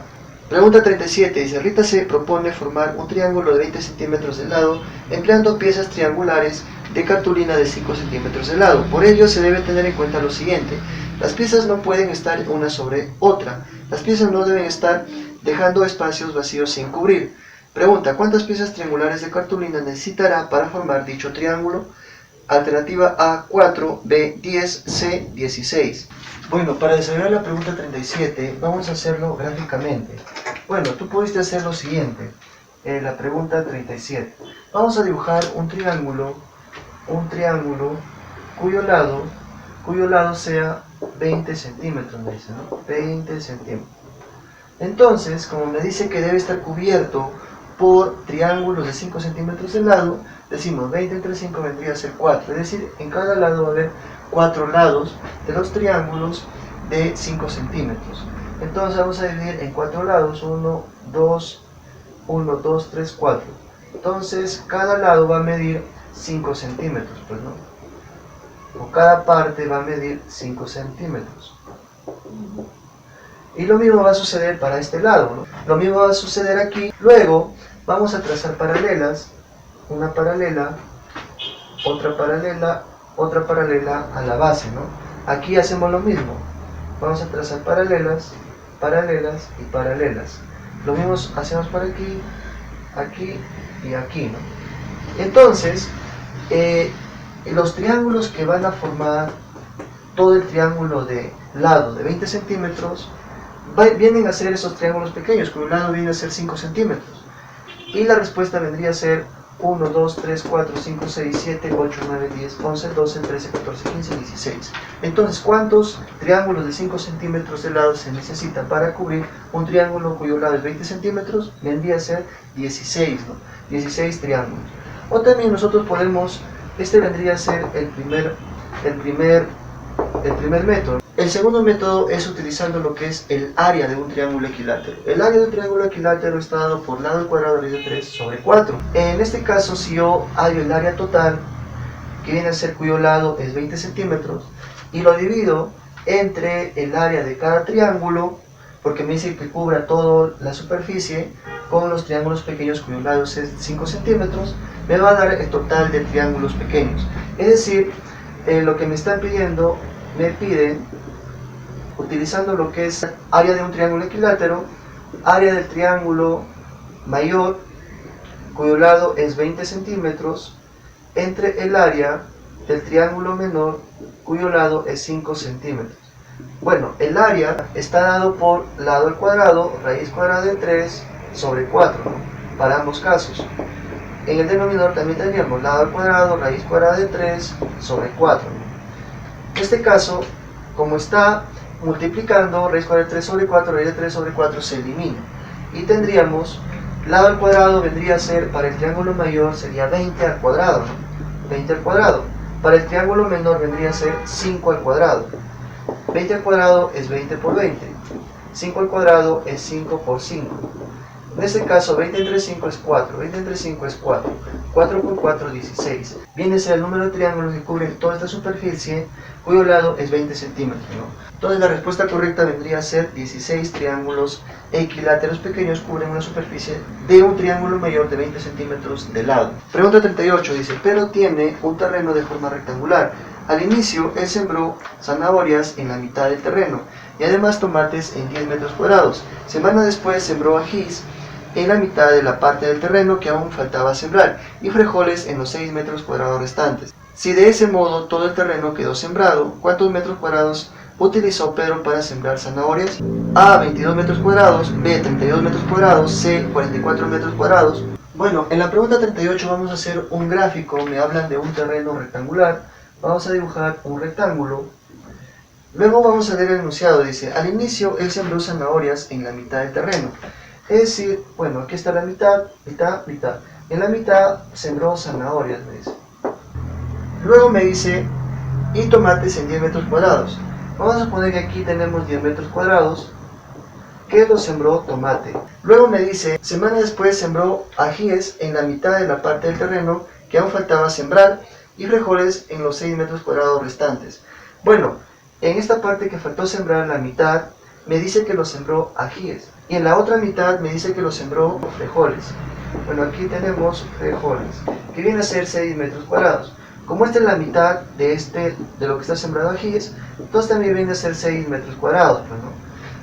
Pregunta 37. Dice, Rita se propone formar un triángulo de 20 centímetros de lado empleando piezas triangulares de cartulina de 5 centímetros de lado. Por ello se debe tener en cuenta lo siguiente. Las piezas no pueden estar una sobre otra. Las piezas no deben estar dejando espacios vacíos sin cubrir. Pregunta, ¿cuántas piezas triangulares de cartulina necesitará para formar dicho triángulo? Alternativa A, 4, B, 10, C, 16. Bueno, para desarrollar la pregunta 37, vamos a hacerlo gráficamente. Bueno, tú pudiste hacer lo siguiente, la pregunta 37. Vamos a dibujar un triángulo cuyo lado sea 20 centímetros, me dice, ¿no? 20 centímetros. Entonces, como me dice que debe estar cubierto por triángulos de 5 centímetros de lado, decimos 20 entre 5 vendría a ser 4, es decir, en cada lado va a haber 4 lados de los triángulos de 5 centímetros. Entonces vamos a dividir en 4 lados, 1, 2, 3, 4. Entonces cada lado va a medir 5 centímetros, pues, ¿no? O cada parte va a medir 5 centímetros. Y lo mismo va a suceder para este lado, ¿no? Lo mismo va a suceder aquí. Luego vamos a trazar paralelas, una paralela, otra paralela a la base, ¿no? Aquí hacemos lo mismo. Vamos a trazar paralelas, paralelas y paralelas. Lo mismo hacemos para aquí, aquí y aquí, ¿no? Entonces, los triángulos que van a formar todo el triángulo de lado de 20 centímetros vienen a ser esos triángulos pequeños, cuyo lado viene a ser 5 centímetros. Y la respuesta vendría a ser 1, 2, 3, 4, 5, 6, 7, 8, 9, 10, 11, 12, 13, 14, 15, 16. Entonces, ¿cuántos triángulos de 5 centímetros de lado se necesitan para cubrir un triángulo cuyo lado es 20 centímetros? Vendría a ser 16, ¿no? 16 triángulos. O también nosotros podemos, este vendría a ser el primer método. El segundo método es utilizando lo que es el área de un triángulo equilátero. El área de un triángulo equilátero está dado por lado al cuadrado raíz de 3 sobre 4. En este caso, si yo hallo el área total, que viene a ser cuyo lado es 20 centímetros, y lo divido entre el área de cada triángulo, porque me dice que cubra toda la superficie, con los triángulos pequeños cuyo lado es 5 centímetros, me va a dar el total de triángulos pequeños. Es decir, lo que me están pidiendo me piden, utilizando lo que es área de un triángulo equilátero, área del triángulo mayor, cuyo lado es 20 centímetros, entre el área del triángulo menor, cuyo lado es 5 centímetros. Bueno, el área está dado por lado al cuadrado, raíz cuadrada de 3 sobre 4, ¿no? Para ambos casos. En el denominador también tendríamos lado al cuadrado, raíz cuadrada de 3 sobre 4, ¿no? En este caso, como está multiplicando, raíz cuadrada de 3 sobre 4, raíz de 3 sobre 4 se elimina. Y tendríamos, lado al cuadrado vendría a ser, para el triángulo mayor sería 20 al cuadrado, ¿no? 20 al cuadrado. Para el triángulo menor vendría a ser 5 al cuadrado. 20 al cuadrado es 20 por 20. 5 al cuadrado es 5 por 5. En este caso, 20 entre 5 es 4. 20 entre 5 es 4. 4 por 4, 16. Viene a ser el número de triángulos que cubren toda esta superficie, cuyo lado es 20 centímetros, ¿no? Entonces la respuesta correcta vendría a ser 16 triángulos equiláteros pequeños cubren una superficie de un triángulo mayor de 20 centímetros de lado. Pregunta 38 dice, pero tiene un terreno de forma rectangular. Al inicio, él sembró zanahorias en la mitad del terreno y además tomates en 10 metros cuadrados. Semana después sembró ajís en la mitad de la parte del terreno que aún faltaba sembrar y frijoles en los 6 metros cuadrados restantes. Si de ese modo todo el terreno quedó sembrado, ¿cuántos metros cuadrados utilizó Pedro para sembrar zanahorias? A, 22 metros cuadrados, B, 32 metros cuadrados, C, 44 metros cuadrados. Bueno, en la pregunta 38 vamos a hacer un gráfico, me hablan de un terreno rectangular. Vamos a dibujar un rectángulo. Luego vamos a leer el enunciado. Dice, al inicio él sembró zanahorias en la mitad del terreno. Es decir, bueno, aquí está la mitad, mitad, mitad. En la mitad sembró zanahorias, me dice. Luego me dice, y tomates en 10 metros cuadrados. Vamos a suponer que aquí tenemos 10 metros cuadrados, que lo sembró tomate. Luego me dice, semana después sembró ajíes en la mitad de la parte del terreno que aún faltaba sembrar, y frijoles en los 6 metros cuadrados restantes. Bueno, en esta parte que faltó sembrar, la mitad, me dice que lo sembró ajíes. Y en la otra mitad me dice que lo sembró frijoles. Bueno, aquí tenemos frijoles, que viene a ser 6 metros cuadrados. Como esta es la mitad de lo que está sembrado ajíes, entonces también viene a ser 6 metros cuadrados, ¿no?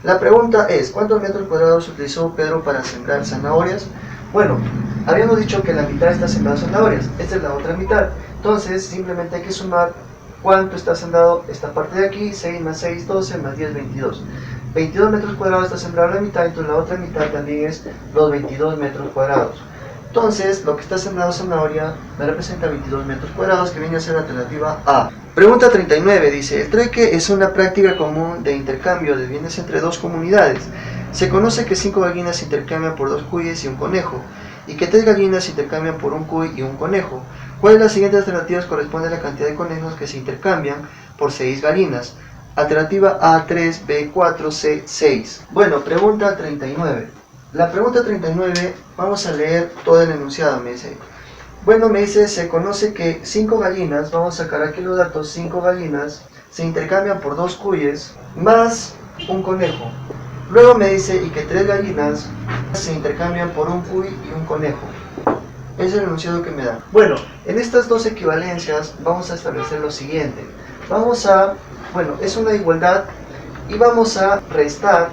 La pregunta es, ¿cuántos metros cuadrados utilizó Pedro para sembrar zanahorias? Bueno, habíamos dicho que la mitad está sembrada zanahorias, esta es la otra mitad. Entonces, simplemente hay que sumar cuánto está sembrado esta parte de aquí, 6 más 6, 12, más 10, 22. 22 metros cuadrados está sembrado la mitad, entonces la otra mitad también es los 22 metros cuadrados. Entonces, lo que está sembrado zanahoria me representa 22 metros cuadrados, que viene a ser la alternativa A. Pregunta 39 dice, el trueque es una práctica común de intercambio de bienes entre dos comunidades. Se conoce que 5 gallinas se intercambian por 2 cuyes y un conejo, y que 3 gallinas se intercambian por un cuy y un conejo. ¿Cuál de las siguientes alternativas corresponde a la cantidad de conejos que se intercambian por 6 gallinas? Alternativa A, 3, B, 4, C, 6. Bueno, pregunta 39. La pregunta 39, vamos a leer todo el enunciado, me dice. Bueno, me dice, se conoce que 5 gallinas, vamos a sacar aquí los datos, 5 gallinas se intercambian por 2 cuyes más un conejo. Luego me dice, y que 3 gallinas se intercambian por un cuy y un conejo. Es el enunciado que me da. Bueno, en estas dos equivalencias vamos a establecer lo siguiente. Bueno, es una igualdad y vamos a restar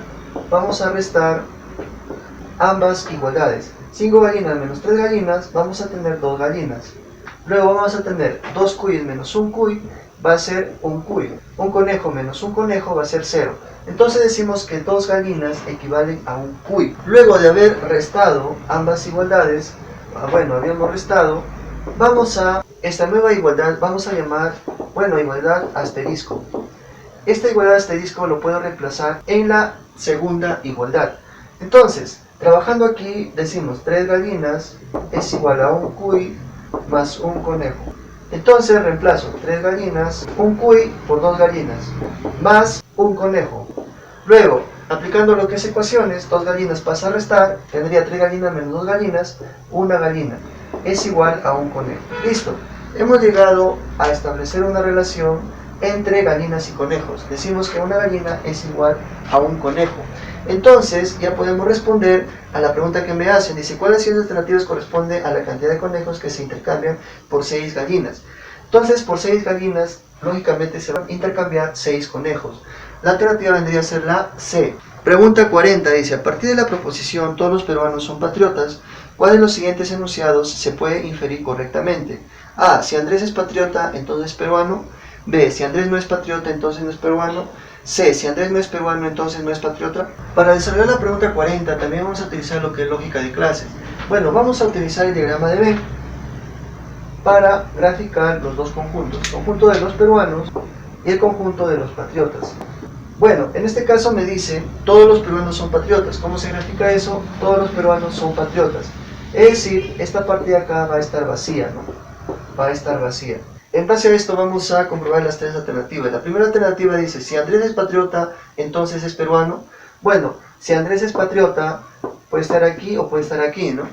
ambas igualdades. 5 gallinas menos 3 gallinas, vamos a tener 2 gallinas. Luego vamos a tener 2 cuyes menos un cuy, va a ser un cuy. Un conejo menos un conejo va a ser 0. Entonces decimos que 2 gallinas equivalen a un cuy. Luego de haber restado ambas igualdades, habíamos restado, vamos a esta nueva igualdad, vamos a llamar, igualdad asterisco. Esta igualdad asterisco lo puedo reemplazar en la segunda igualdad. Entonces, trabajando aquí, decimos 3 gallinas es igual a un cuy más un conejo. Entonces reemplazo 3 gallinas, un cuy por 2 gallinas, más un conejo. Luego, aplicando lo que es ecuaciones, 2 gallinas pasa a restar, tendría 3 gallinas menos 2 gallinas, una gallina, es igual a un conejo. Listo, hemos llegado a establecer una relación entre gallinas y conejos. Decimos que una gallina es igual a un conejo. Entonces, ya podemos responder a la pregunta que me hacen. Dice, ¿cuál de las siguientes alternativas corresponde a la cantidad de conejos que se intercambian por 6 gallinas? Entonces, por 6 gallinas lógicamente se van a intercambiar 6 conejos. La alternativa vendría a ser la C. Pregunta 40 dice, a partir de la proposición todos los peruanos son patriotas, ¿cuál de los siguientes enunciados se puede inferir correctamente? A. Si Andrés es patriota, entonces es peruano. B. Si Andrés no es patriota, entonces no es peruano. C. Si Andrés no es peruano, entonces no es patriota. Para desarrollar la pregunta 40 también vamos a utilizar lo que es lógica de clases. Bueno, vamos a utilizar el diagrama de Venn para graficar los dos conjuntos, el conjunto de los peruanos y el conjunto de los patriotas. Bueno, en este caso me dice, todos los peruanos son patriotas. ¿Cómo se grafica eso? Todos los peruanos son patriotas. Es decir, esta parte de acá va a estar vacía, ¿no? Va a estar vacía. En base a esto vamos a comprobar las 3 alternativas. La primera alternativa dice, si Andrés es patriota, entonces es peruano. Bueno, si Andrés es patriota, puede estar aquí o puede estar aquí, ¿no?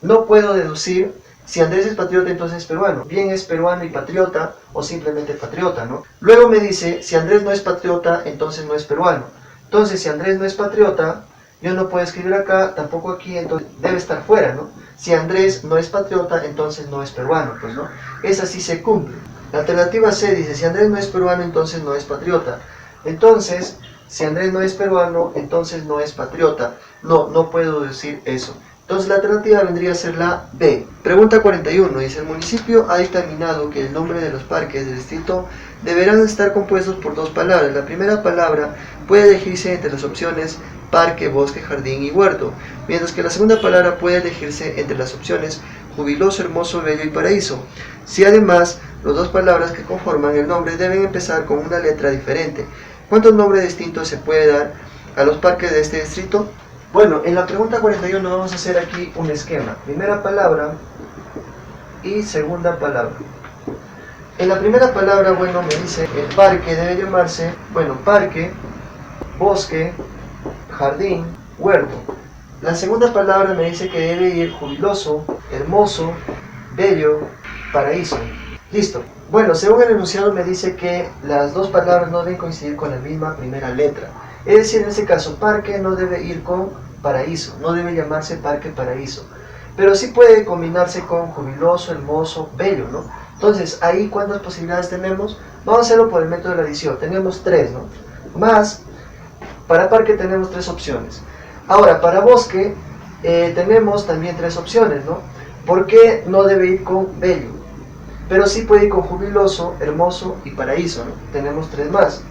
No puedo deducir si Andrés es patriota, entonces es peruano. Bien es peruano y patriota, o simplemente patriota, ¿no? Luego me dice, si Andrés no es patriota, entonces no es peruano. Entonces, si Andrés no es patriota, yo no puedo escribir acá, tampoco aquí, entonces debe estar fuera, ¿no? Si Andrés no es patriota, entonces no es peruano, pues, ¿no? Esa sí se cumple. La alternativa C dice, si Andrés no es peruano, entonces no es patriota. Entonces, si Andrés no es peruano, entonces no es patriota. No puedo decir eso. Entonces la alternativa vendría a ser la B. Pregunta 41. Dice, el municipio ha dictaminado que el nombre de los parques del distrito deberán estar compuestos por 2 palabras. La primera palabra puede elegirse entre las opciones parque, bosque, jardín y huerto, mientras que la segunda palabra puede elegirse entre las opciones jubiloso, hermoso, bello y paraíso. Si además las 2 palabras que conforman el nombre deben empezar con una letra diferente, ¿cuántos nombres distintos se puede dar a los parques de este distrito? Bueno, en la pregunta 41 vamos a hacer aquí un esquema. Primera palabra y segunda palabra. En la primera palabra, bueno, me dice el parque debe llamarse, bueno, parque, bosque, jardín, huerto. La segunda palabra me dice que debe ir jubiloso, hermoso, bello, paraíso. Listo. Bueno, según el enunciado me dice que las 2 palabras no deben coincidir con la misma primera letra. Es decir, en este caso, parque no debe ir con paraíso, no debe llamarse parque paraíso, pero sí puede combinarse con jubiloso, hermoso, bello, ¿no? Entonces, ahí, ¿cuántas posibilidades tenemos? Vamos a hacerlo por el método de la adición, tenemos 3, ¿no? Más, para parque tenemos 3 opciones. Ahora, para bosque, tenemos también 3 opciones, ¿no? ¿Por qué no debe ir con bello? Pero sí puede ir con jubiloso, hermoso y paraíso, ¿no? Tenemos 3 más.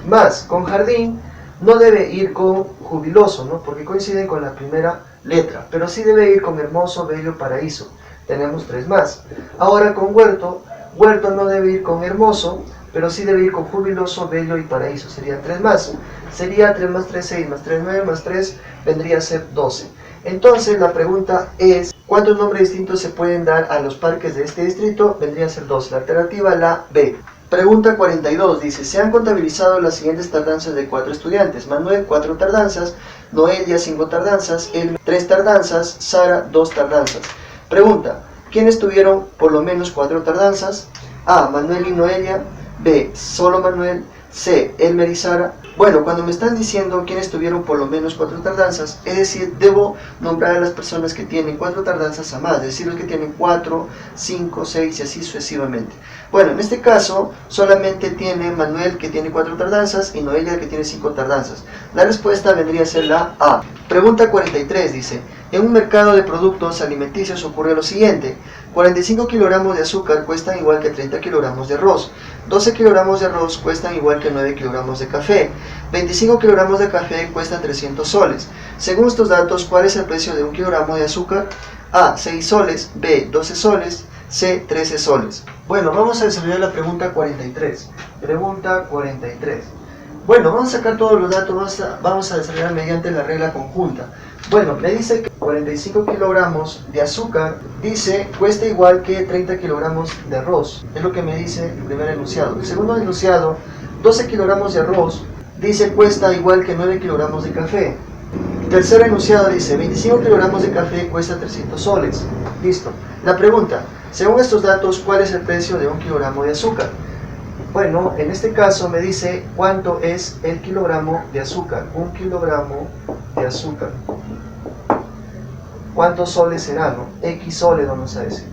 Más, con jardín, no debe ir con jubiloso, ¿no? Porque coinciden con la primera letra, pero sí debe ir con hermoso, bello, paraíso. Tenemos 3 más. Ahora con huerto, huerto no debe ir con hermoso, pero sí debe ir con jubiloso, bello y paraíso. Serían 3 más. Sería 3 más 3, 6 más 3, 9 más 3, vendría a ser 12. Entonces la pregunta es, ¿cuántos nombres distintos se pueden dar a los parques de este distrito? Vendría a ser 12. La alternativa, la B. Pregunta 42, dice, se han contabilizado las siguientes tardanzas de 4 estudiantes. Manuel, 4 tardanzas, Noelia, 5 tardanzas, Elmer, 3 tardanzas, Sara, 2 tardanzas. Pregunta, ¿quiénes tuvieron por lo menos 4 tardanzas? A, Manuel y Noelia. B, solo Manuel. C, Elmer y Sara. Bueno, cuando me están diciendo quiénes tuvieron por lo menos 4 tardanzas, es decir, debo nombrar a las personas que tienen 4 tardanzas a más, es decir, los que tienen 4, 5, 6 y así sucesivamente. Bueno, en este caso, solamente tiene Manuel que tiene 4 tardanzas y Noelia que tiene 5 tardanzas. La respuesta vendría a ser la A. Pregunta 43 dice, en un mercado de productos alimenticios ocurre lo siguiente, 45 kilogramos de azúcar cuestan igual que 30 kilogramos de arroz, 12 kilogramos de arroz cuestan igual que 9 kilogramos de café, 25 kilogramos de café cuestan 300 soles. Según estos datos, ¿cuál es el precio de 1 kilogramo de azúcar? A, 6 soles, B, 12 soles, C, 13 soles. Bueno, vamos a desarrollar la pregunta 43. Pregunta 43. Bueno, vamos a sacar todos los datos, vamos a desarrollar mediante la regla conjunta. Bueno, me dice que 45 kilogramos de azúcar, dice, cuesta igual que 30 kilogramos de arroz. Es lo que me dice el primer enunciado. El segundo enunciado, 12 kilogramos de arroz, dice, cuesta igual que 9 kilogramos de café. El tercer enunciado dice, 25 kilogramos de café cuesta 300 soles. Listo. La pregunta, según estos datos, ¿cuál es el precio de 1 kilogramo de azúcar? Bueno, en este caso me dice cuánto es el kilogramo de azúcar. 1 kilogramo de azúcar. ¿Cuántos soles será, no? X soles vamos a decir.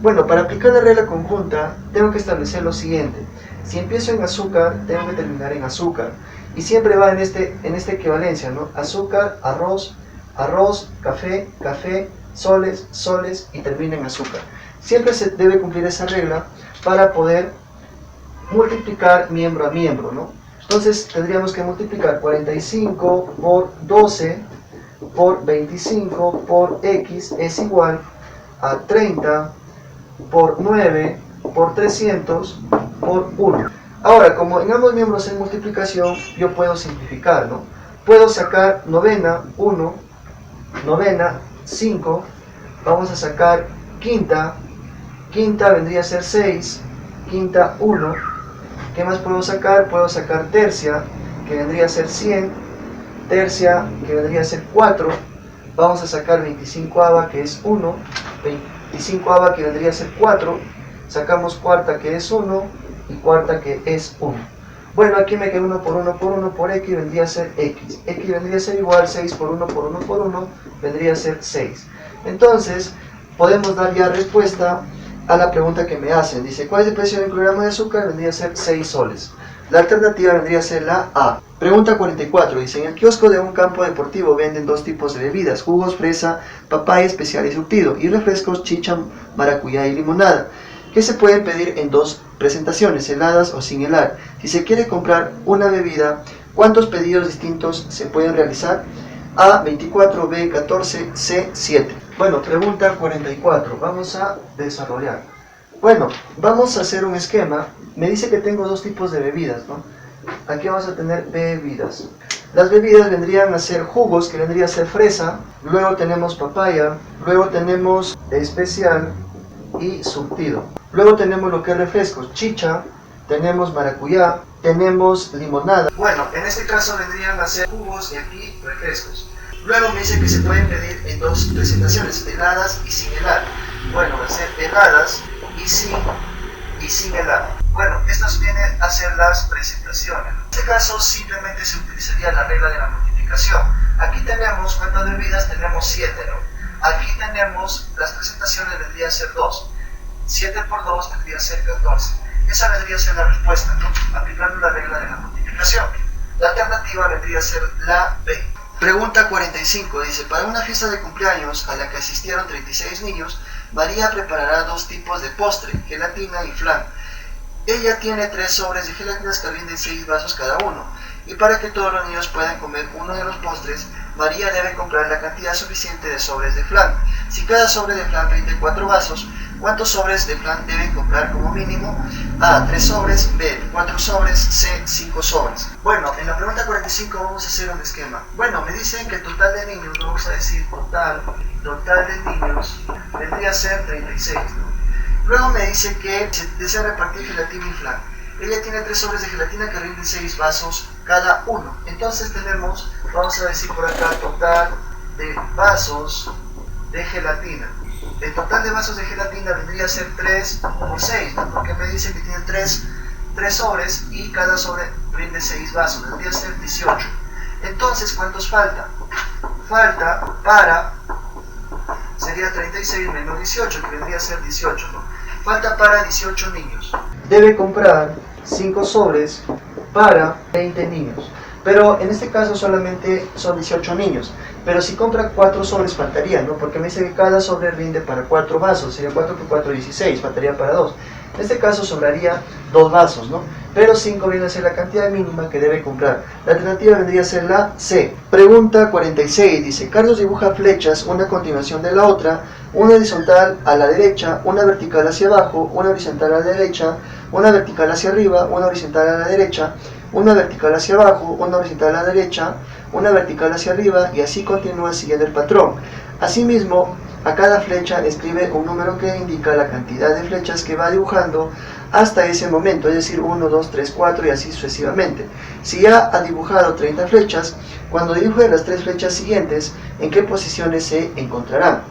Bueno, para aplicar la regla conjunta, tengo que establecer lo siguiente. Si empiezo en azúcar, tengo que terminar en azúcar. Y siempre va en esta equivalencia, ¿no? Azúcar, arroz, arroz, café, café, soles, soles y termina en azúcar. Siempre se debe cumplir esa regla para poder multiplicar miembro a miembro, ¿no? Entonces tendríamos que multiplicar 45 por 12 por 25 por x es igual a 30 por 9 por 300 por 1. Ahora, como en ambos miembros hay multiplicación, yo puedo simplificar, ¿no? Puedo sacar novena, 1, novena, 5, vamos a sacar quinta, quinta vendría a ser 6, quinta 1, ¿qué más puedo sacar? Puedo sacar tercia, que vendría a ser 100, tercia, que vendría a ser 4, vamos a sacar 25ava, que es 1, 25ava, que vendría a ser 4, sacamos cuarta, que es 1, y cuarta, que es 1. Bueno, aquí me queda 1 por 1 por 1 por x, vendría a ser x. X vendría a ser igual 6 por 1 por 1 por 1, vendría a ser 6. Entonces, podemos dar ya respuesta a la pregunta que me hacen. Dice, ¿cuál es el precio de un kilogramo de azúcar? Vendría a ser 6 soles. La alternativa vendría a ser la A. Pregunta 44. Dice, en el kiosco de un campo deportivo venden dos tipos de bebidas, jugos fresa, papaya especial y surtido, y refrescos chicha, maracuyá y limonada, que se pueden pedir en dos presentaciones, heladas o sin helar. Si se quiere comprar una bebida, ¿cuántos pedidos distintos se pueden realizar? A, 24, B, 14, C, 7. Bueno, pregunta 44. Vamos a desarrollar. Bueno, vamos a hacer un esquema. Me dice que tengo dos tipos de bebidas, ¿no? Aquí vamos a tener bebidas. Las bebidas vendrían a ser jugos, que vendría a ser fresa. Luego tenemos papaya. Luego tenemos especial y surtido. Luego tenemos lo que es refrescos, chicha, tenemos maracuyá, tenemos limonada. Bueno, en este caso vendrían a ser jugos y aquí refrescos. Luego me dice que se pueden pedir en dos presentaciones, heladas y sin helar. Bueno, va a ser heladas y sin helar. Bueno, estas vienen a ser las presentaciones. En este caso simplemente se utilizaría la regla de la multiplicación. Aquí tenemos, ¿cuántas bebidas? Tenemos 7, ¿no? Aquí tenemos, las presentaciones vendría a ser 2. 7 por 2 vendría a ser 14. Esa vendría a ser la respuesta, ¿no? Aplicando la regla de la multiplicación. La alternativa vendría a ser la B. Pregunta 45. Dice, para una fiesta de cumpleaños a la que asistieron 36 niños, María preparará dos tipos de postre, gelatina y flan. Ella tiene 3 sobres de gelatinas que rinden 6 vasos cada uno. Y para que todos los niños puedan comer uno de los postres, María debe comprar la cantidad suficiente de sobres de flan. Si cada sobre de flan rinde 4 vasos, ¿cuántos sobres de flan deben comprar como mínimo? A, 3 sobres, B, 4 sobres, C, 5 sobres. Bueno, en la pregunta 45 vamos a hacer un esquema. Bueno, me dicen que el total de niños, vamos a decir total de niños, vendría a ser 36, ¿no? Luego me dice que se desea repartir gelatina y flan. Ella tiene 3 sobres de gelatina que rinden 6 vasos cada uno. Entonces tenemos, vamos a decir por acá, total de vasos de gelatina. El total de vasos de gelatina vendría a ser 3 por 6, ¿no? Porque me dice que tiene 3 sobres y cada sobre rinde 6 vasos, vendría a ser 18. Entonces, ¿cuántos falta? Falta para, sería 36 menos 18, que vendría a ser 18, ¿no? Falta para 18 niños. Debe comprar 5 sobres para 20 niños. Pero en este caso solamente son 18 niños. Pero si compra 4 sobres faltaría, ¿no? Porque me dice que cada sobre rinde para 4 vasos. Sería 4 por 4, 16. Faltaría para 2. En este caso sobraría 2 vasos, ¿no? Pero 5 viene a ser la cantidad mínima que debe comprar. La alternativa vendría a ser la C. Pregunta 46. Dice, Carlos dibuja flechas, una a continuación de la otra, una horizontal a la derecha, una vertical hacia abajo, una horizontal a la derecha, una vertical hacia arriba, una horizontal a la derecha, una vertical hacia abajo, una horizontal a la derecha, una vertical hacia arriba, y así continúa siguiendo el patrón. Asimismo, a cada flecha escribe un número que indica la cantidad de flechas que va dibujando hasta ese momento, es decir, 1, 2, 3, 4 y así sucesivamente. Si ya ha dibujado 30 flechas, cuando dibuje las 3 flechas siguientes, ¿en qué posiciones se encontrarán?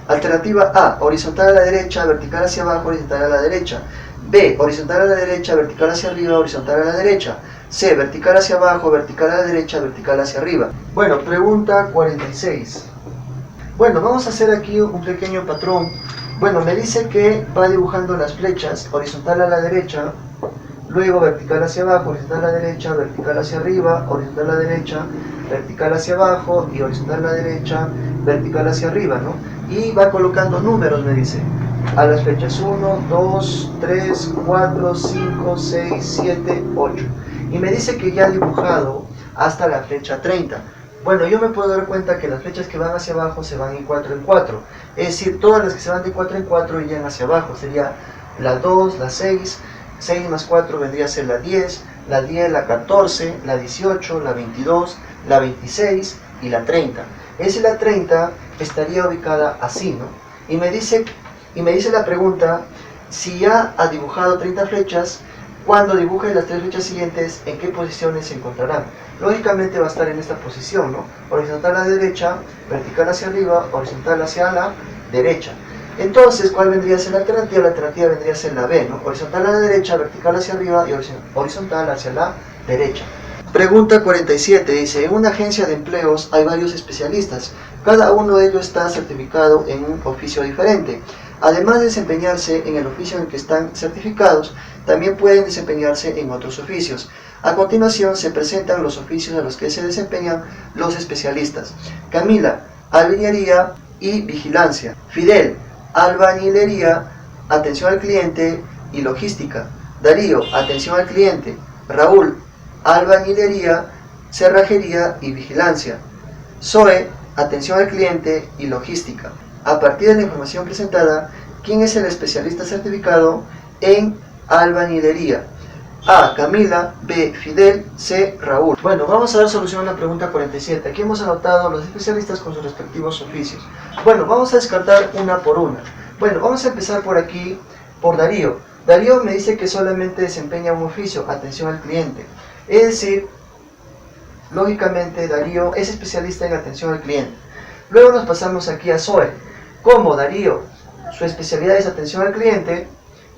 Alternativa A, horizontal a la derecha, vertical hacia abajo, horizontal a la derecha. B, horizontal a la derecha, vertical hacia arriba, horizontal a la derecha. C, vertical hacia abajo, vertical a la derecha, vertical hacia arriba. Bueno, pregunta 46. Bueno, vamos a hacer aquí un pequeño patrón. Bueno, me dice que va dibujando las flechas, horizontal a la derecha, luego vertical hacia abajo, horizontal a la derecha, vertical hacia arriba, horizontal a la derecha, vertical hacia abajo y horizontal a la derecha, vertical hacia arriba, ¿no? Y va colocando números, me dice, a las fechas 1, 2, 3, 4, 5, 6, 7, 8. Y me dice que ya ha dibujado hasta la flecha 30. Bueno, yo me puedo dar cuenta que las flechas que van hacia abajo se van en 4 en 4. Es decir, todas las que se van de 4 en 4 irían hacia abajo. Sería la 2, la 6, 6 más 4 vendría a ser la 10, la 14, la 18, la 22, la 26 y la 30. Es decir, la 30 estaría ubicada así, ¿no? Y me dice la pregunta, si ya ha dibujado 30 flechas, cuando dibuje las 3 flechas siguientes, ¿en qué posiciones se encontrarán? Lógicamente va a estar en esta posición, ¿no? Horizontal a la derecha, vertical hacia arriba, horizontal hacia la derecha. Entonces, ¿cuál vendría a ser la alternativa? La alternativa vendría a ser la B, ¿no? Horizontal a la derecha, vertical hacia arriba y horizontal hacia la derecha. Pregunta 47, dice, en una agencia de empleos hay varios especialistas. Cada uno de ellos está certificado en un oficio diferente. Además de desempeñarse en el oficio en el que están certificados, también pueden desempeñarse en otros oficios. A continuación se presentan los oficios a los que se desempeñan los especialistas. Camila, albañilería y vigilancia. Fidel, albañilería, atención al cliente y logística. Darío, atención al cliente. Raúl, albañilería, cerrajería y vigilancia. Zoe, atención al cliente y logística. A partir de la información presentada, ¿quién es el especialista certificado en albañilería? A. Camila. B. Fidel. C. Raúl. Bueno, vamos a dar solución a la pregunta 47. Aquí hemos anotado los especialistas con sus respectivos oficios. Bueno, vamos a descartar una por una. Bueno, vamos a empezar por aquí, por Darío. Darío me dice que solamente desempeña un oficio, atención al cliente. Es decir, lógicamente Darío es especialista en atención al cliente. Luego nos pasamos aquí a Zoe. Como Darío, su especialidad es atención al cliente,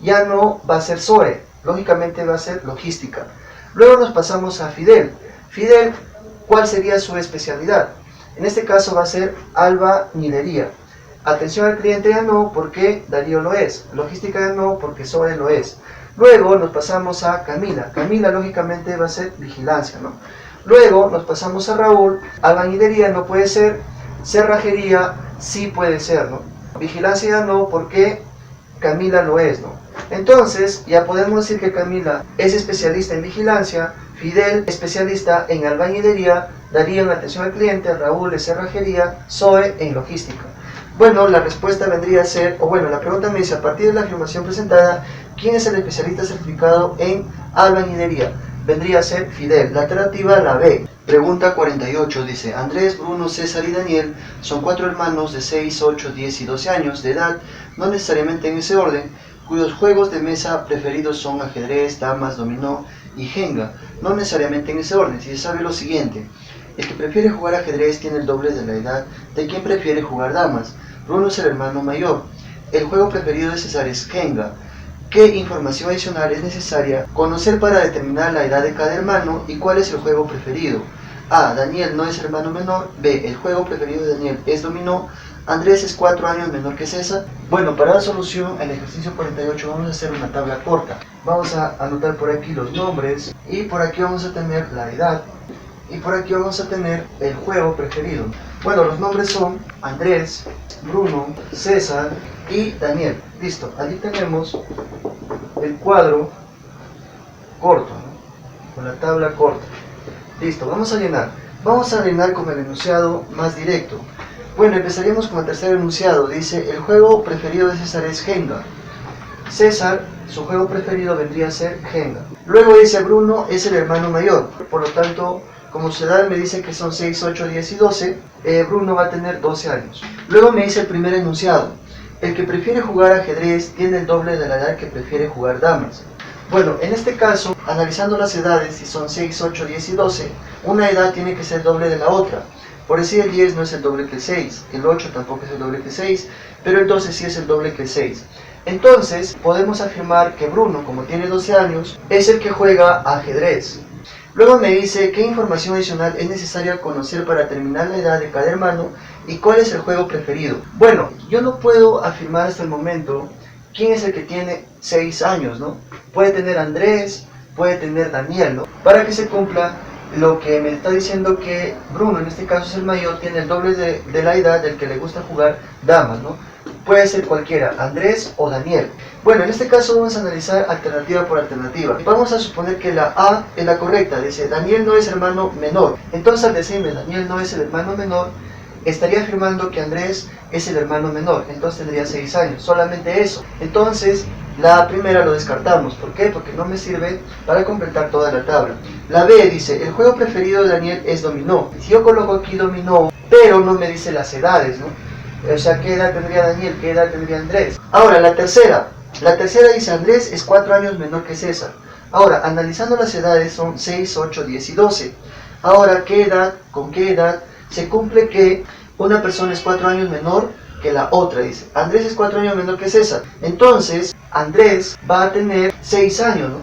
ya no va a ser Zoe, lógicamente va a ser logística. Luego nos pasamos a Fidel. Fidel, ¿cuál sería su especialidad? En este caso va a ser albañilería. Atención al cliente ya no, porque Darío lo es. Logística ya no, porque Zoe lo es. Luego nos pasamos a Camila. Camila lógicamente va a ser vigilancia, ¿no? Luego nos pasamos a Raúl. Albañilería no puede ser. Cerrajería sí puede ser, ¿no? Vigilancia ya no, porque Camila lo es, ¿no? Entonces ya podemos decir que Camila es especialista en vigilancia, Fidel especialista en albañilería, Darío en atención al cliente, Raúl en cerrajería, Zoe en logística. Bueno, la respuesta vendría a ser, o bueno, la pregunta me dice, a partir de la afirmación presentada, ¿quién es el especialista certificado en albañilería? Vendría a ser Fidel. La alternativa, la B. Pregunta 48, dice, Andrés, Bruno, César y Daniel son 4 hermanos de 6, 8, 10 y 12 años de edad, no necesariamente en ese orden, cuyos juegos de mesa preferidos son ajedrez, damas, dominó y jenga, no necesariamente en ese orden. Si se sabe lo siguiente, el que prefiere jugar ajedrez tiene el doble de la edad de quien prefiere jugar damas. Bruno es el hermano mayor. El juego preferido de César es jenga. ¿Qué información adicional es necesaria conocer para determinar la edad de cada hermano y cuál es el juego preferido? A. Daniel no es hermano menor. B. El juego preferido de Daniel es dominó. Andrés es 4 años menor que César. Bueno, para dar solución al ejercicio 48 vamos a hacer una tabla corta. Vamos a anotar por aquí los nombres y por aquí vamos a tener la edad y por aquí vamos a tener el juego preferido. Bueno, los nombres son Andrés, Bruno, César y Daniel. Listo, allí tenemos el cuadro corto, ¿no? Con la tabla corta. Listo, vamos a llenar. Vamos a llenar con el enunciado más directo. Bueno, empezaríamos con el tercer enunciado. Dice, el juego preferido de César es jenga. César, su juego preferido vendría a ser jenga. Luego dice, Bruno es el hermano mayor. Por lo tanto, como su edad me dice que son 6, 8, 10 y 12, Bruno va a tener 12 años. Luego me dice el primer enunciado. El que prefiere jugar ajedrez tiene el doble de la edad que prefiere jugar damas. Bueno, en este caso, analizando las edades, si son 6, 8, 10 y 12, una edad tiene que ser el doble de la otra. Por decir, el 10 no es el doble que el 6, el 8 tampoco es el doble que el 6, pero el 12 sí es el doble que el 6. Entonces, podemos afirmar que Bruno, como tiene 12 años, es el que juega ajedrez. Luego me dice qué información adicional es necesaria conocer para determinar la edad de cada hermano y cuál es el juego preferido. Bueno, yo no puedo afirmar hasta el momento quién es el que tiene 6 años, ¿no? Puede tener Andrés, puede tener Daniel, ¿no? Para que se cumpla lo que me está diciendo que Bruno, en este caso es el mayor, tiene el doble de la edad del que le gusta jugar damas, ¿no? Puede ser cualquiera, Andrés o Daniel. Bueno, en este caso vamos a analizar alternativa por alternativa. Vamos a suponer que la A es la correcta, dice Daniel no es hermano menor. Entonces al decirme Daniel no es el hermano menor, estaría afirmando que Andrés es el hermano menor, entonces tendría 6 años, solamente eso. Entonces la primera lo descartamos, ¿por qué? Porque no me sirve para completar toda la tabla. La B dice, el juego preferido de Daniel es dominó. Si yo coloco aquí dominó, pero no me dice las edades, ¿no? O sea, ¿qué edad tendría Daniel? ¿Qué edad tendría Andrés? Ahora, la tercera dice Andrés es 4 años menor que César. Ahora, analizando las edades son 6, 8, 10 y 12. Ahora, ¿qué edad, con qué edad se cumple que una persona es 4 años menor que la otra? Dice, Andrés es 4 años menor que César. Entonces, Andrés va a tener 6 años, ¿no?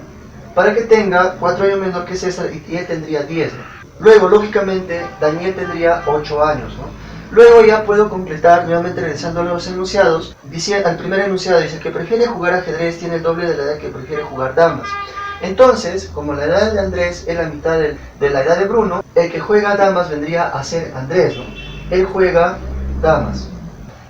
Para que tenga 4 años menor que César y él tendría 10, ¿no? Luego, lógicamente, Daniel tendría 8 años, ¿no? Luego ya puedo completar, nuevamente regresando a los enunciados, dice, al primer enunciado dice que prefiere jugar ajedrez, tiene el doble de la edad que prefiere jugar damas. Entonces, como la edad de Andrés es la mitad de la edad de Bruno, el que juega damas vendría a ser Andrés, ¿no? Él juega damas.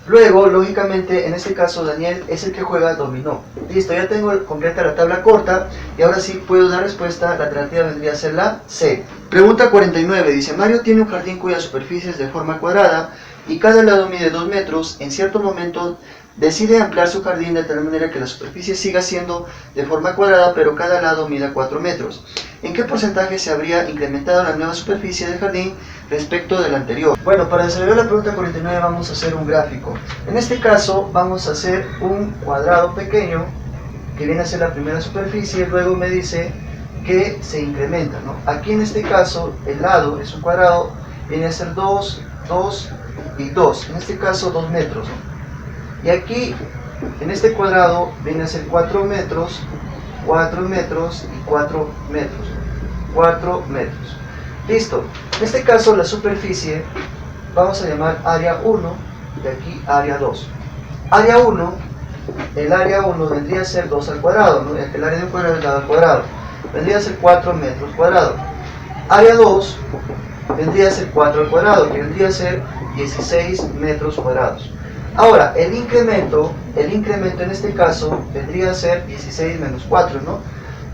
Luego, lógicamente, en este caso Daniel es el que juega dominó. Listo, ya tengo completa la tabla corta y ahora sí puedo dar respuesta. La alternativa vendría a ser la C. Pregunta 49, dice Mario tiene un jardín cuya superficie es de forma cuadrada y cada lado mide 2 metros. En cierto momento decide ampliar su jardín de tal manera que la superficie siga siendo de forma cuadrada, pero cada lado mida 4 metros. ¿En qué porcentaje se habría incrementado la nueva superficie del jardín respecto del anterior? Bueno, para desarrollar la pregunta 49 vamos a hacer un gráfico. En este caso vamos a hacer un cuadrado pequeño que viene a ser la primera superficie, luego me dice que se incrementa, ¿no? Aquí en este caso el lado es un cuadrado, viene a ser 2, 2 y 2, en este caso 2 metros, ¿no? Y aquí en este cuadrado viene a ser 4 metros, 4 metros y 4 metros, 4 metros. Listo, en este caso la superficie vamos a llamar área 1 y aquí área 2. Área 1, el área 1 vendría a ser 2 al cuadrado, ¿no? El área de un cuadrado es lado al cuadrado, vendría a ser 4 metros cuadrados. Área 2 vendría a ser 4 al cuadrado, que vendría a ser 16 metros cuadrados. Ahora, el incremento en este caso vendría a ser 16 menos 4, ¿no?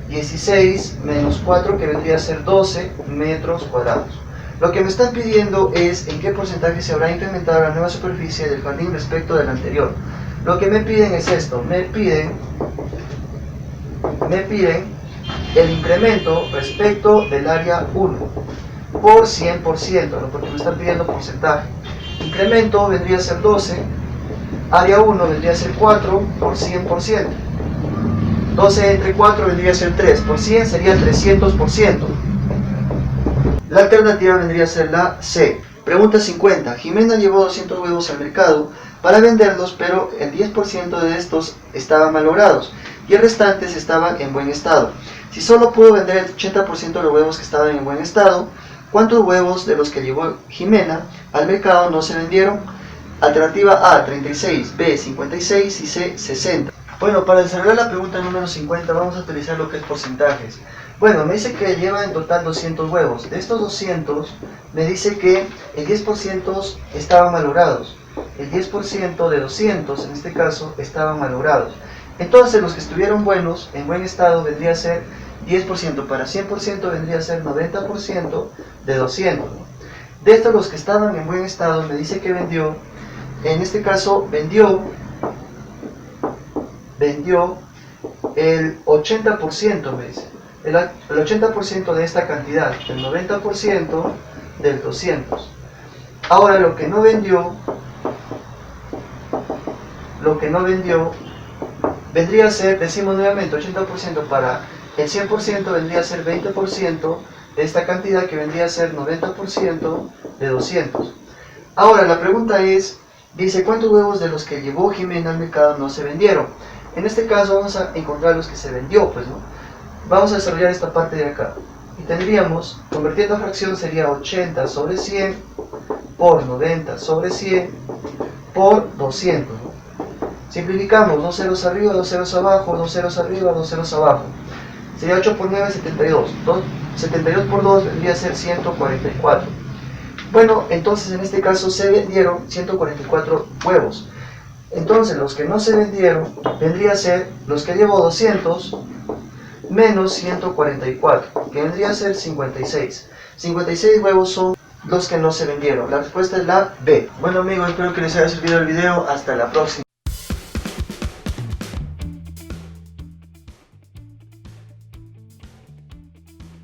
16 menos 4 que vendría a ser 12 metros cuadrados. Lo que me están pidiendo es en qué porcentaje se habrá incrementado la nueva superficie del jardín respecto del anterior. Lo que me piden es esto, me piden el incremento respecto del área 1 por 100%, ¿no? Porque me están pidiendo porcentaje. Incremento vendría a ser 12, área 1 vendría a ser 4 por 100%. 12 entre 4 vendría a ser 3, por 100 sería 300%. La alternativa vendría a ser la C. Pregunta 50. Jimena llevó 200 huevos al mercado para venderlos, pero el 10% de estos estaban malogrados y el restante estaban en buen estado. Si solo pudo vender el 80% de los huevos que estaban en buen estado, ¿cuántos huevos de los que llevó Jimena al mercado no se vendieron? Alternativa A, 36, B, 56 y C, 60. Bueno, para desarrollar la pregunta número 50 vamos a utilizar lo que es porcentajes. Bueno, me dice que lleva en total 200 huevos. De estos 200, me dice que el 10% estaban malogrados. El 10% de 200, en este caso, estaban malogrados. Entonces, los que estuvieron buenos, en buen estado, vendría a ser 10%. Para 100% vendría a ser 90% de 200. De estos, los que estaban en buen estado, me dice que vendió, en este caso, vendió el 80%, me dice. El 80% de esta cantidad, el 90% del 200. Ahora lo que no vendió vendría a ser, decimos nuevamente, 80% para el 100% vendría a ser 20% de esta cantidad, que vendría a ser 90% de 200. Ahora la pregunta es, dice, ¿cuántos huevos de los que llevó Jimena al mercado no se vendieron? En este caso vamos a encontrar los que se vendió, pues, ¿no? Vamos a desarrollar esta parte de acá. Y tendríamos, convirtiendo a fracción, sería 80 sobre 100 por 90 sobre 100 por 200, ¿no? Simplificamos, 2 ceros arriba, 2 ceros abajo, 2 ceros arriba, 2 ceros abajo. Sería 8 por 9, 72. 72 por 2 vendría a ser 144. Bueno, entonces en este caso se vendieron 144 huevos. Entonces los que no se vendieron vendría a ser los que llevo 200 menos 144, que vendría a ser 56. 56 huevos son los que no se vendieron. La respuesta es la B. Bueno amigos, espero que les haya servido el video. Hasta la próxima.